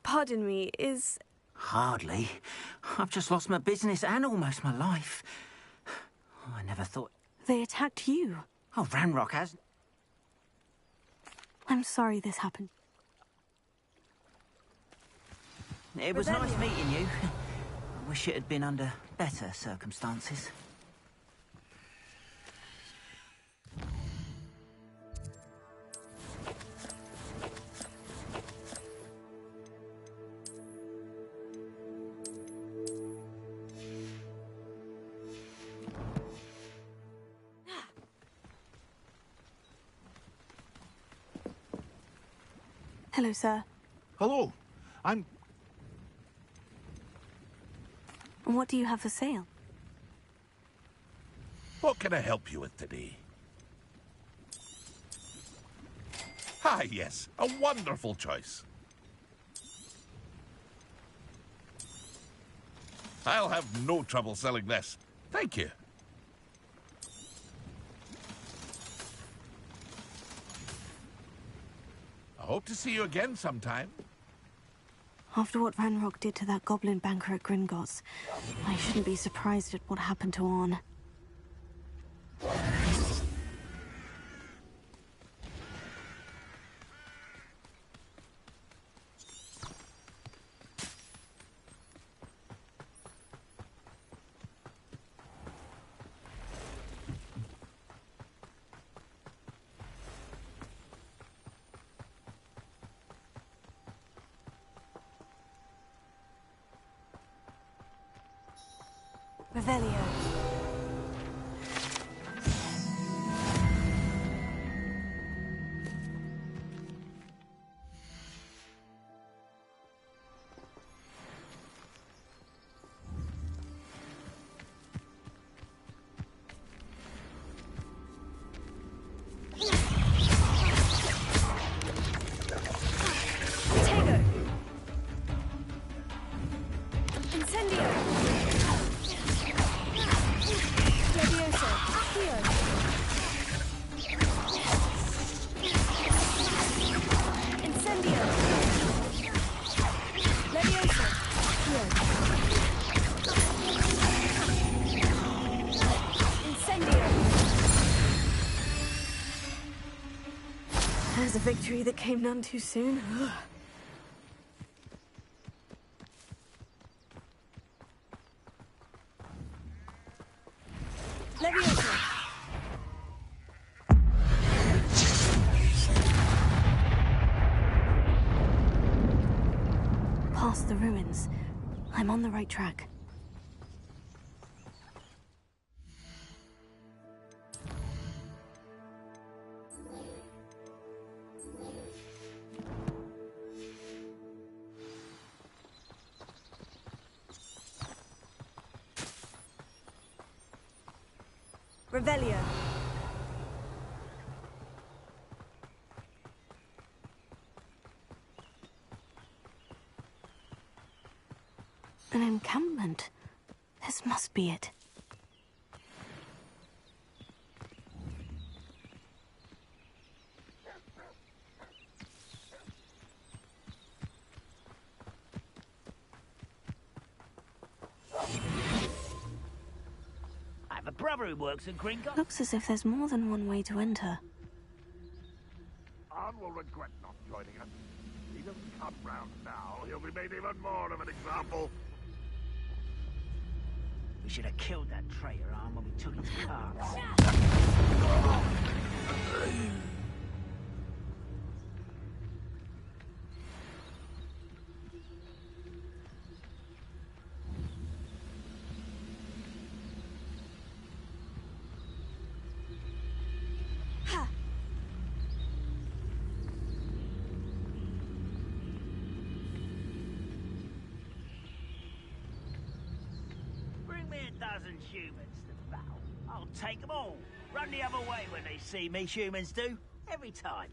Pardon me, is... Hardly. I've just lost my business and almost my life. I never thought... They attacked you. Oh, Ranrock has... I'm sorry this happened. It was nice meeting you. I wish it had been under better circumstances. Hello, sir. Hello. What do you have for sale? What can I help you with today? Ah, yes. A wonderful choice. I'll have no trouble selling this. Thank you. I hope to see you again sometime. After what Ranrock did to that goblin banker at Gringotts, I shouldn't be surprised at what happened to Orn. Revelio. There's a victory that came none too soon. Past the ruins. I'm on the right track. Revelio. An encampment. This must be it. I have a brother who works at Gringotts. Looks as if there's more than one way to enter. Arn will regret not joining us. If he doesn't come round now, he'll be made even more of an example. We should have killed that traitor, Arn, when we took his cards. Humans to battle. I'll take them all. Run the other way when they see me, humans do. Every time.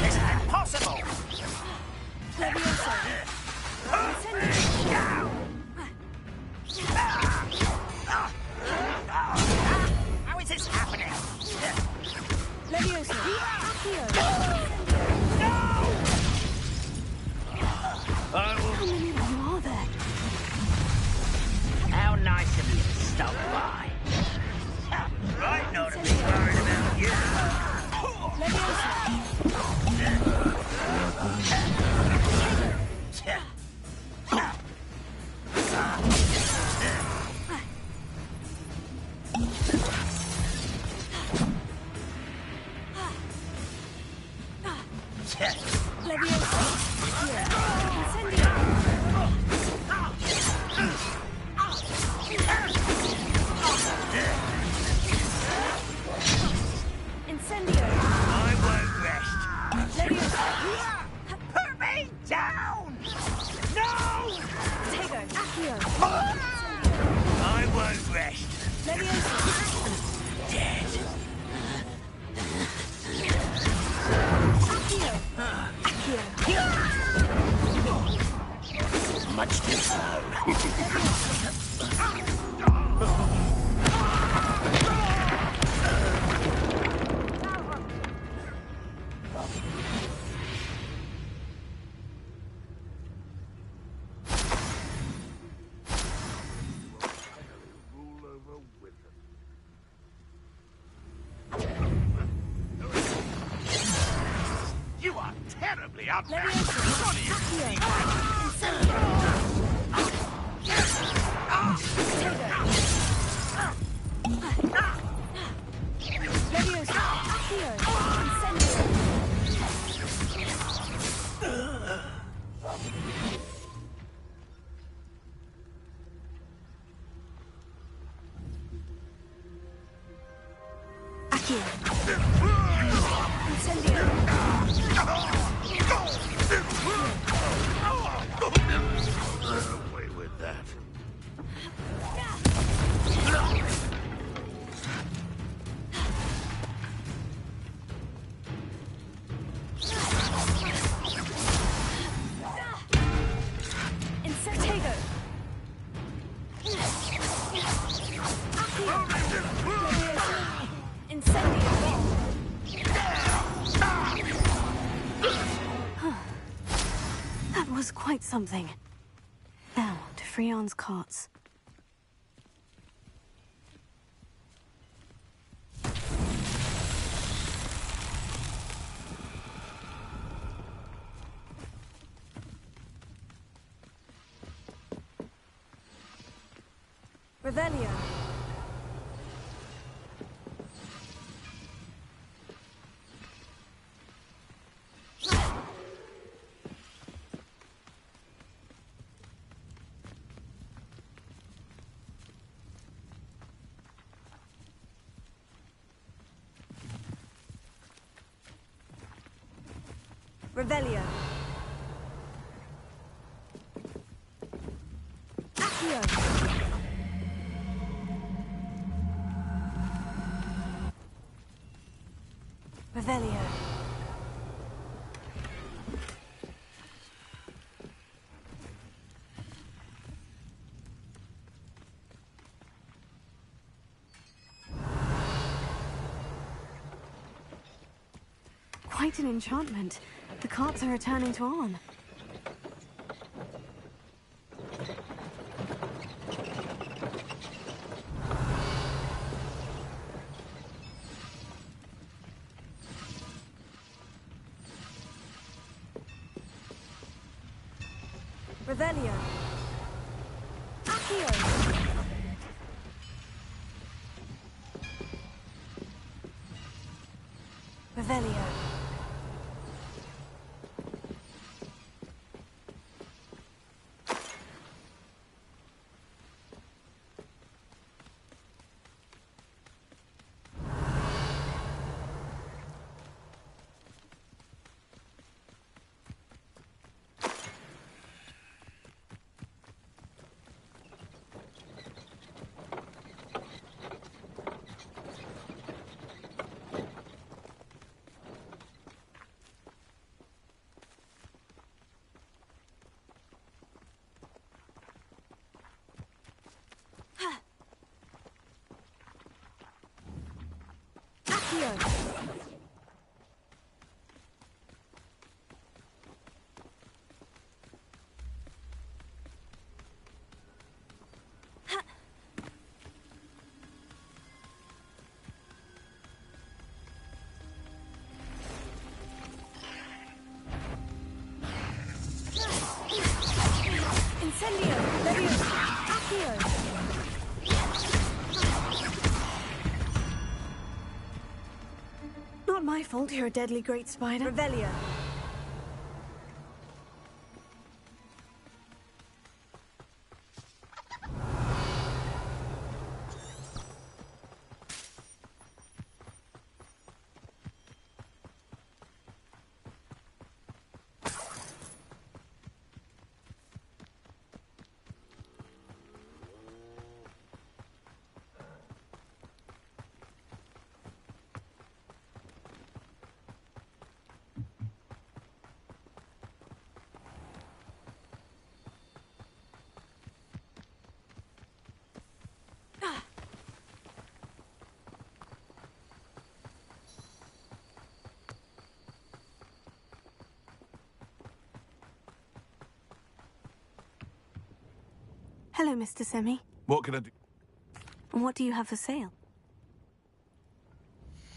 This is impossible! How is this happening? Leviosa. How many of you are there? How nice of you to stop by. Right, not to be worried about you. Incendio! I won't rest. Put me down! No! Tego! Accio! I won't rest. Dead. Much too slow. You are terribly outmatched. Away with that. Insectago! That was quite something. Now, to Freon's carts. Revelio. Revelio. Accio. Revelio. Quite an enchantment. The carts are returning to Arn. Revelio. Accio. Revelio. Incendio. Leviosa. Accio. Not my fault you're a deadly great spider. Revelio. Hello, Mr. Semi. What can I do? And what do you have for sale?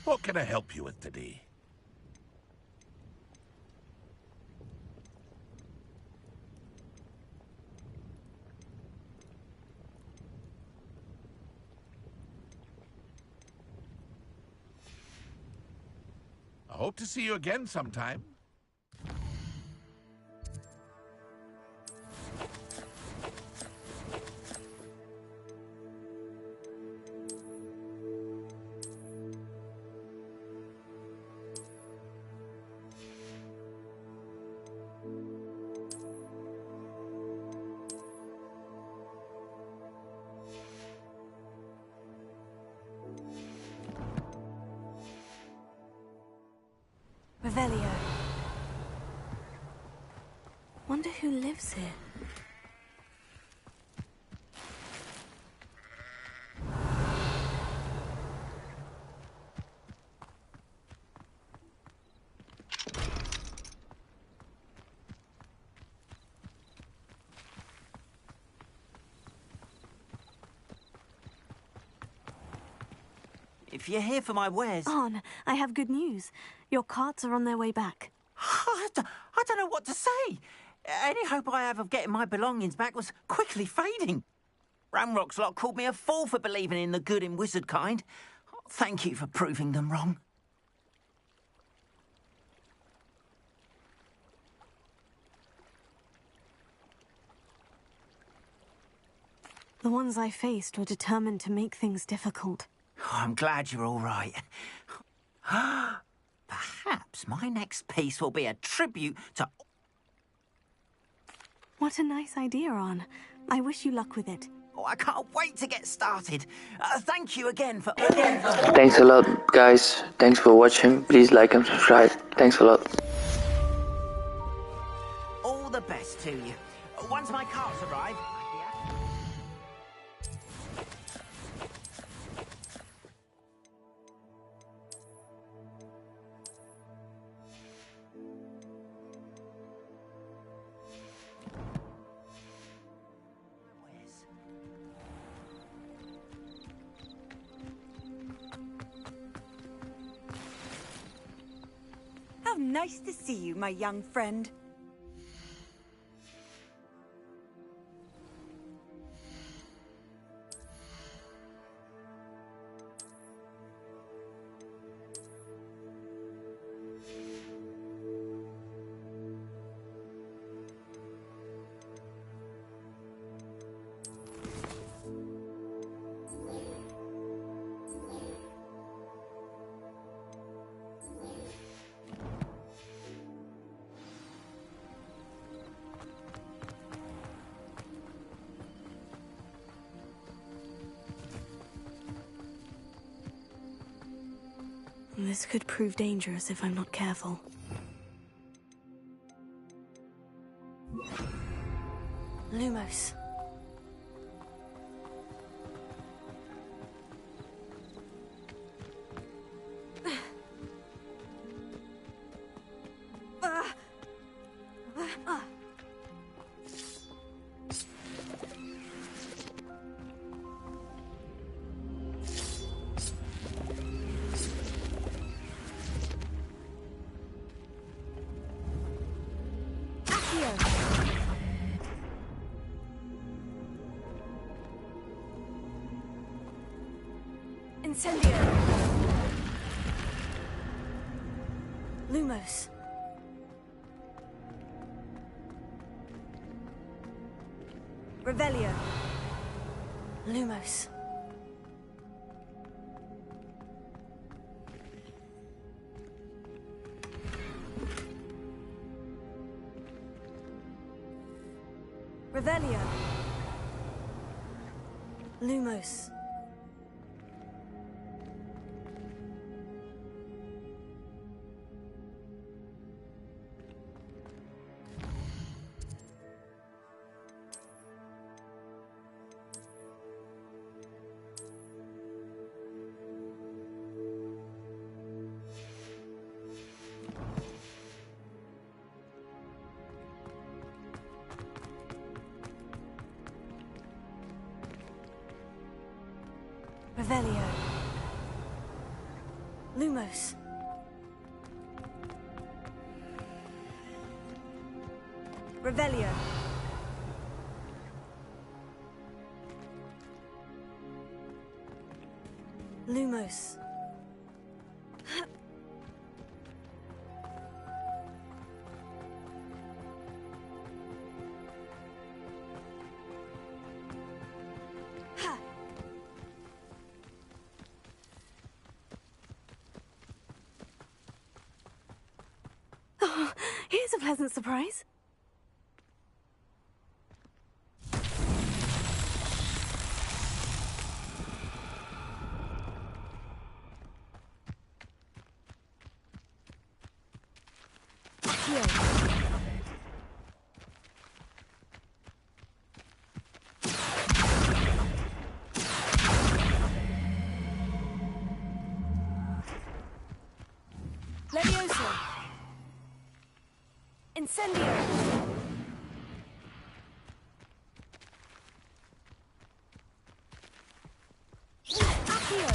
What can I help you with today? I hope to see you again sometime. Revelio. Wonder who lives here. If you're here for my wares... Arn, I have good news. Your carts are on their way back. I don't know what to say. Any hope I have of getting my belongings back was quickly fading. Ramrock's lot called me a fool for believing in the good in wizard kind. Thank you for proving them wrong. The ones I faced were determined to make things difficult. Oh, I'm glad you're all right. Perhaps my next piece will be a tribute to... What a nice idea, Arn. I wish you luck with it. Oh, I can't wait to get started. Thank you again for... Thanks a lot, guys. Thanks for watching. Please like and subscribe. Thanks a lot. All the best to you. Once my carts arrive... How nice to see you, my young friend. This could prove dangerous if I'm not careful. Lumos. Incendio. Lumos. Revelio. Lumos. Revelio. Lumos. Revelio. Lumos. Revelio. Lumos. Oh, here's a pleasant surprise. Levioso. Incendio. Accio.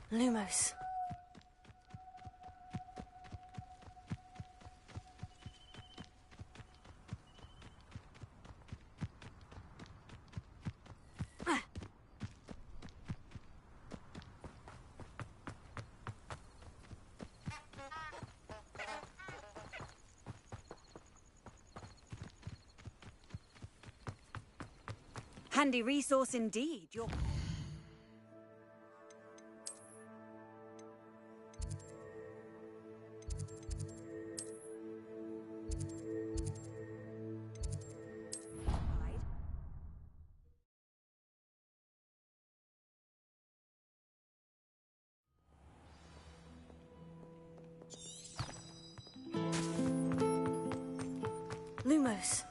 Lumos. Handy resource indeed. You're... Lumos.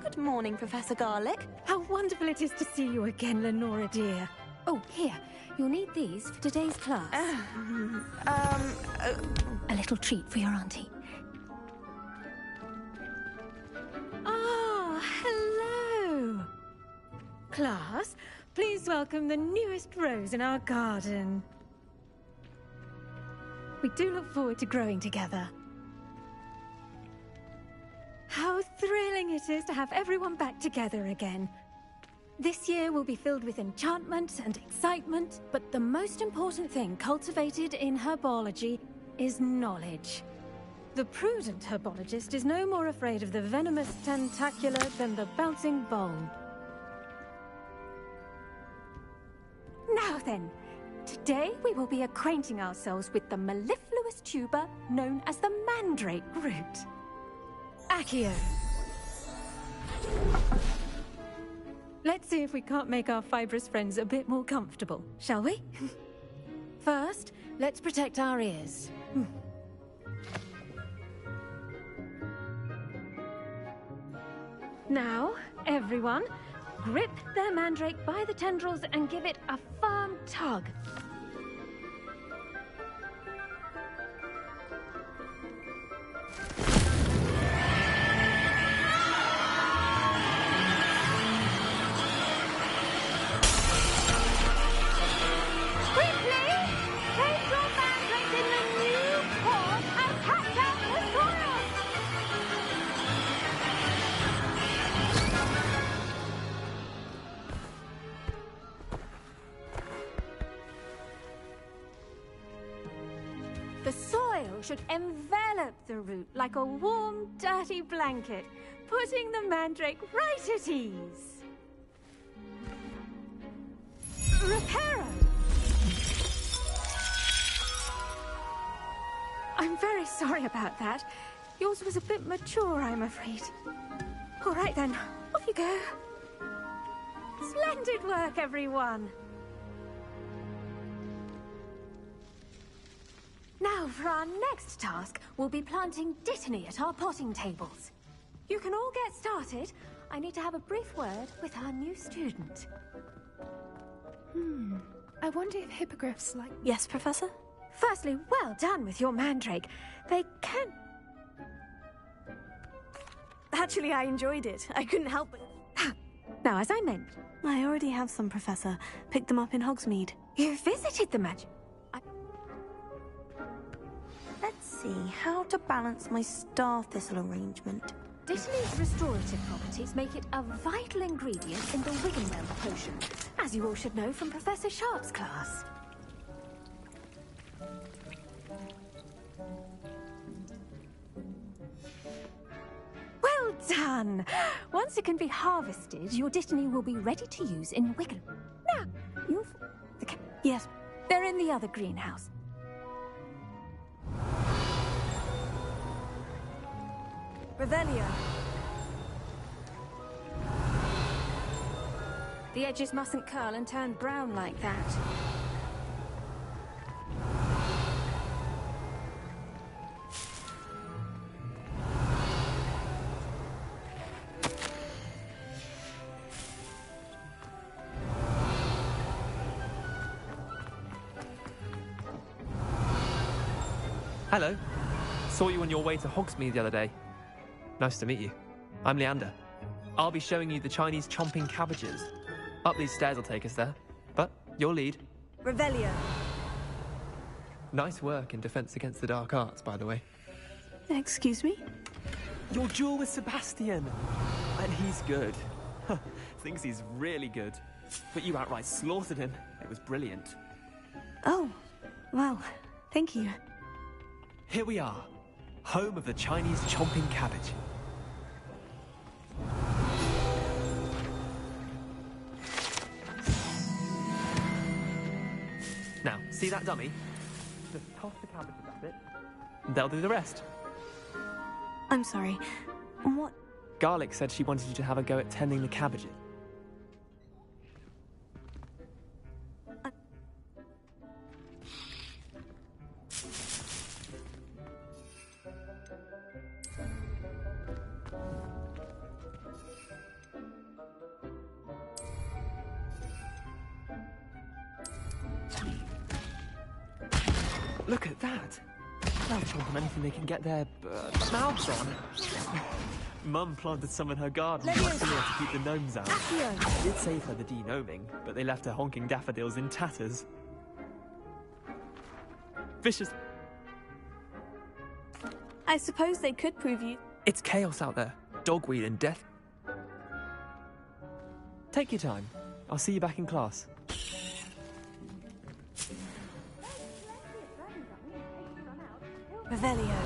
Good morning, Professor Garlick. How wonderful it is to see you again, Lenora dear. Oh, here. You'll need these for today's class. A little treat for your auntie. Ah, hello. Class, please welcome the newest rose in our garden. We do look forward to growing together. How thrilling it is to have everyone back together again. This year will be filled with enchantment and excitement, but the most important thing cultivated in herbology is knowledge. The prudent herbologist is no more afraid of the venomous tentacula than the bouncing bulb. Now then, today we will be acquainting ourselves with the mellifluous tuber known as the mandrake root. Accio. Let's see if we can't make our fibrous friends a bit more comfortable, shall we? First, let's protect our ears. Now, everyone, grip their mandrake by the tendrils and give it a firm tug. The soil should envelop the root like a warm, dirty blanket, putting the mandrake right at ease. Reparo! I'm very sorry about that. Yours was a bit mature, I'm afraid. All right then, off you go. Splendid work, everyone. Now, for our next task, we'll be planting Dittany at our potting tables. You can all get started. I need to have a brief word with our new student. I wonder if hippogriffs like... Yes, Professor? Firstly, well done with your mandrake. They can... Actually, I enjoyed it. I couldn't help it. Now, as I meant... I already have some, Professor. Picked them up in Hogsmeade. You visited the magic... Let's see how to balance my star thistle arrangement. Dittany's restorative properties make it a vital ingredient in the Wiggenweld potion, as you all should know from Professor Sharp's class. Well done! Once it can be harvested, your Dittany will be ready to use in Wiggen. Now, you've... Yes. They're in the other greenhouse. Revelio. The edges mustn't curl and turn brown like that. Hello. Saw you on your way to Hogsmeade the other day. Nice to meet you. I'm Leander. I'll be showing you the Chinese chomping cabbages. Up these stairs will take us there. But your lead. Revelio. Nice work in Defense Against the Dark Arts, by the way. Excuse me? Your duel with Sebastian. And he's good. Thinks he's really good. But you outright slaughtered him. It was brilliant. Oh, well, thank you. Here we are. Home of the Chinese chomping cabbage. Now, see that dummy? Just toss the cabbages at it. They'll do the rest. I'm sorry. What? Garlic said she wanted you to have a go at tending the cabbages. Look at that! They'll chomp on anything they can get their mouths on. Mum planted some in her garden last year to keep the gnomes out. It did save her the de-gnoming, but they left her honking daffodils in tatters. Vicious. I suppose they could prove you. It's chaos out there. Dogweed and death. Take your time. I'll see you back in class. Revelio.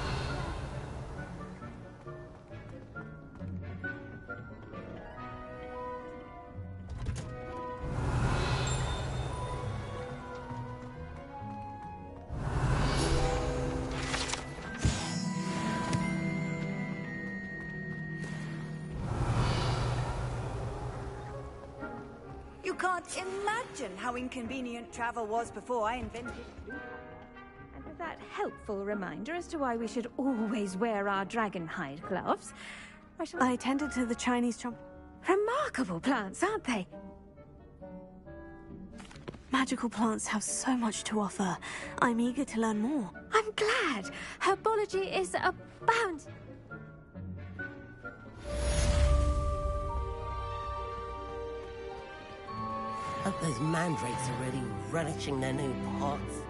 You can't imagine how inconvenient travel was before I invented it. And with that helpful reminder as to why we should always wear our dragon hide gloves, I tended to the Chinese chomp. Remarkable plants, aren't they? Magical plants have so much to offer. I'm eager to learn more. I'm glad. Herbology is abound. Hope those mandrakes are really relishing their new pots.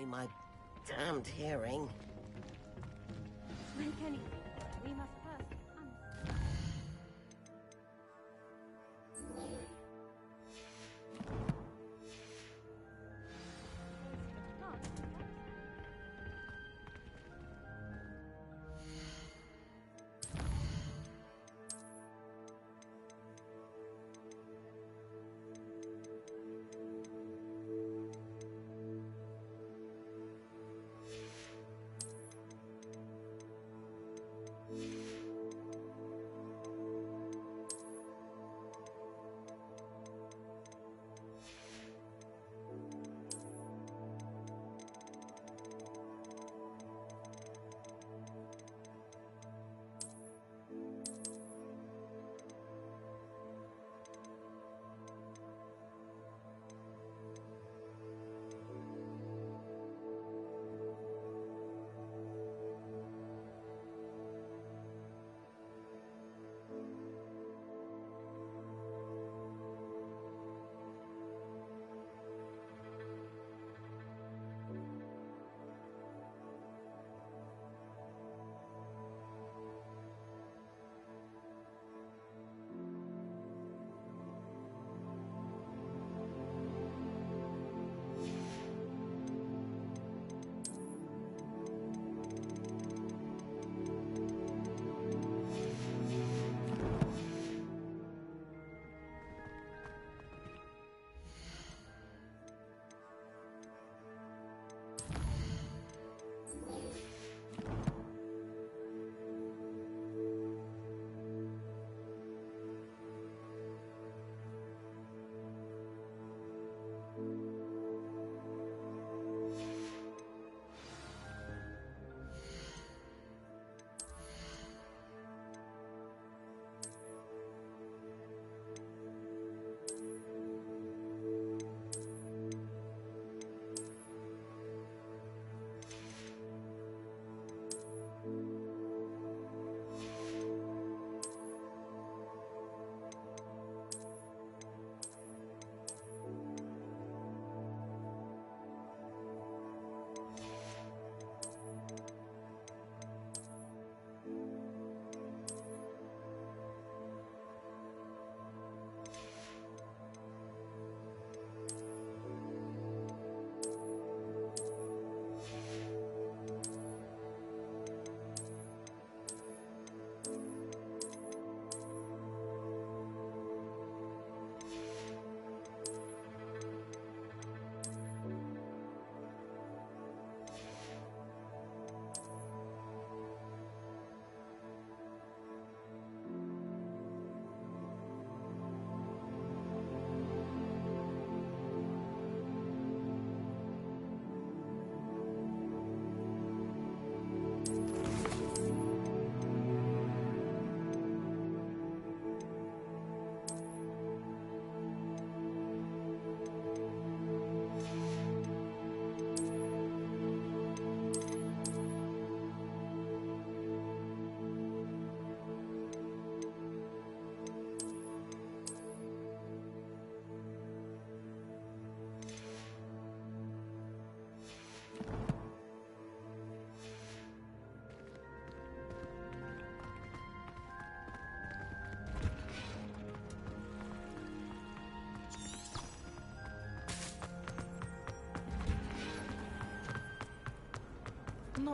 My damned hearing. Make anything. We must first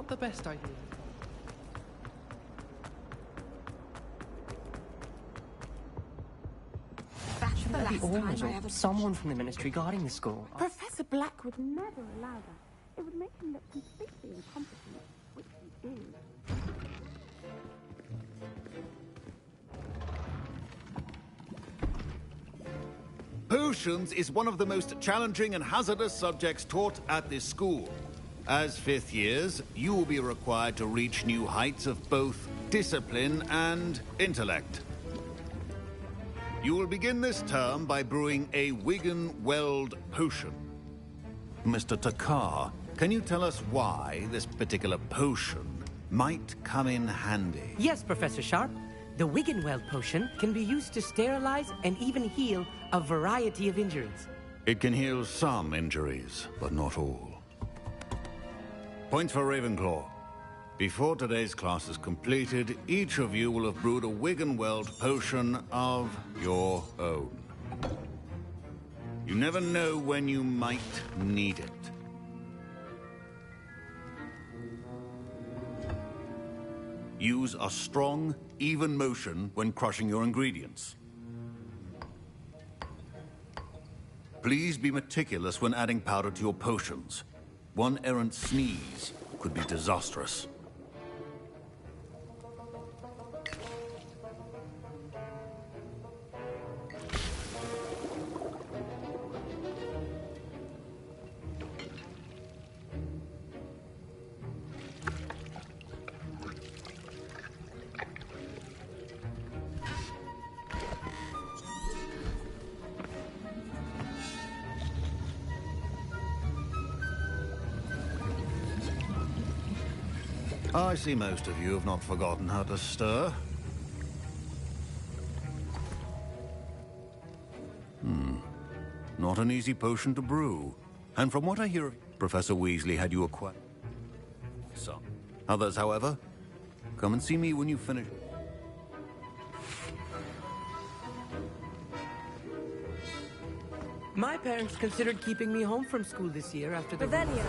not the best idea. Shouldn't that be Ormers or someone from the Ministry guarding the school? Professor Black would never allow that. It would make him look completely incompetent, which he is. Potions is one of the most challenging and hazardous subjects taught at this school. As fifth years, you will be required to reach new heights of both discipline and intellect. You will begin this term by brewing a Wiggenweld potion. Mr. Takar, can you tell us why this particular potion might come in handy? Yes, Professor Sharp. The Wiggenweld potion can be used to sterilize and even heal a variety of injuries. It can heal some injuries, but not all. Points for Ravenclaw. Before today's class is completed, each of you will have brewed a Wiggenweld potion of your own. You never know when you might need it. Use a strong, even motion when crushing your ingredients. Please be meticulous when adding powder to your potions. One errant sneeze could be disastrous. I see most of you have not forgotten how to stir. Not an easy potion to brew. And from what I hear of Professor Weasley had you acquire some. Others, however, come and see me when you finish. My parents considered keeping me home from school this year after the Rebellion.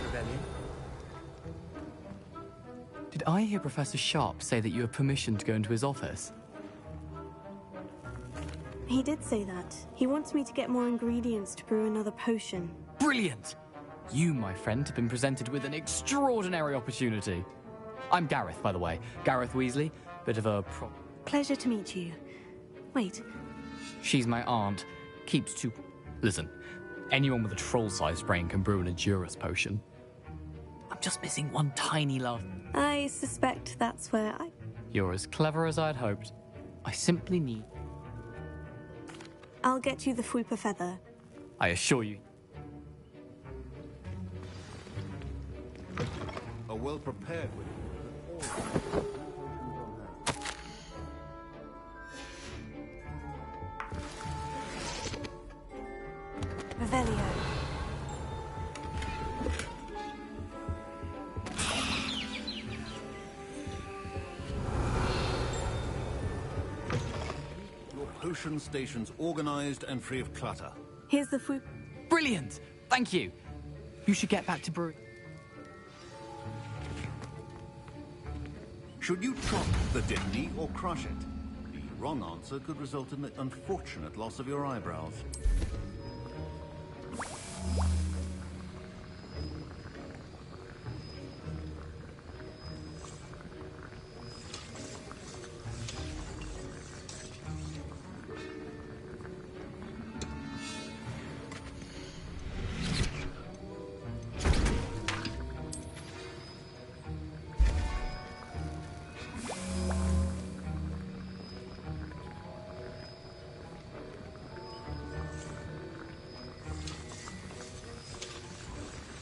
Rebellion. Did I hear Professor Sharp say that you have permission to go into his office? He did say that. He wants me to get more ingredients to brew another potion. Brilliant! You, my friend, have been presented with an extraordinary opportunity. I'm Gareth, by the way. Gareth Weasley. Bit of a Pleasure to meet you. Wait. She's my aunt. Keeps two... Listen, anyone with a troll-sized brain can brew an Endurus potion. I'm just missing one tiny love. I suspect that's where I... You're as clever as I'd hoped. I simply need... I'll get you the Fwooper feather. I assure you. Are well prepared with Revelio. your potion stations organized and free of clutter. Here's the Fwooper. Brilliant! Thank you. You should get back to brewing. Should you chop the Dittany or crush it? The wrong answer could result in the unfortunate loss of your eyebrows.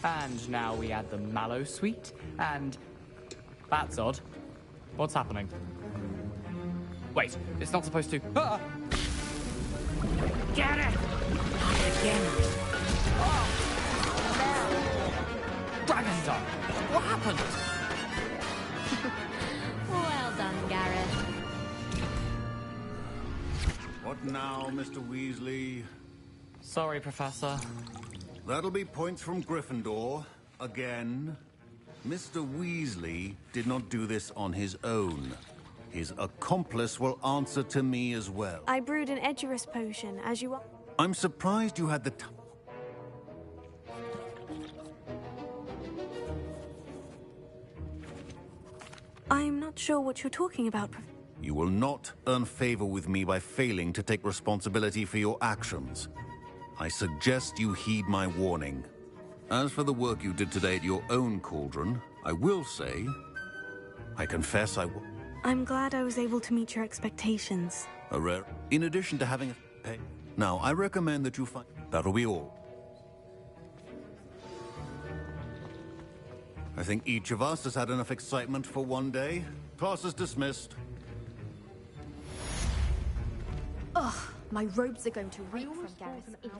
And now we add the mallow sweet, and... That's odd. What's happening? Wait, it's not supposed to... Ah! Get it! Again. Oh! Dragon's Eye! What happened? Well done, Gareth. What now, Mr. Weasley? Sorry, Professor. That'll be points from Gryffindor, again. Mr. Weasley did not do this on his own. His accomplice will answer to me as well. I brewed an Edurus potion, as you are. I'm surprised you had the I'm not sure what you're talking about, You will not earn favor with me by failing to take responsibility for your actions. I suggest you heed my warning. As for the work you did today at your own cauldron, I will say, I confess I will. I'm glad I was able to meet your expectations. A rare. In addition to having a pay. Now, I recommend that you find. That'll be all. I think each of us has had enough excitement for one day. Class is dismissed. Ugh, my robes are going to reek from Gareth's ink.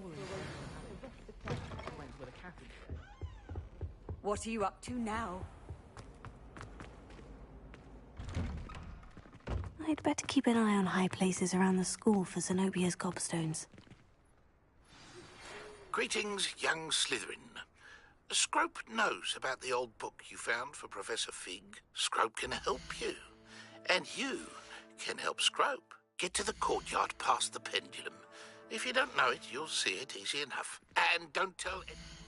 What are you up to now? I'd better keep an eye on high places around the school for Zenobia's gobstones. Greetings, young Slytherin. Scrope knows about the old book you found for Professor Fig. Scrope can help you. And you can help Scrope. Get to the courtyard past the pendulum. If you don't know it, you'll see it easy enough. And don't tell anyone.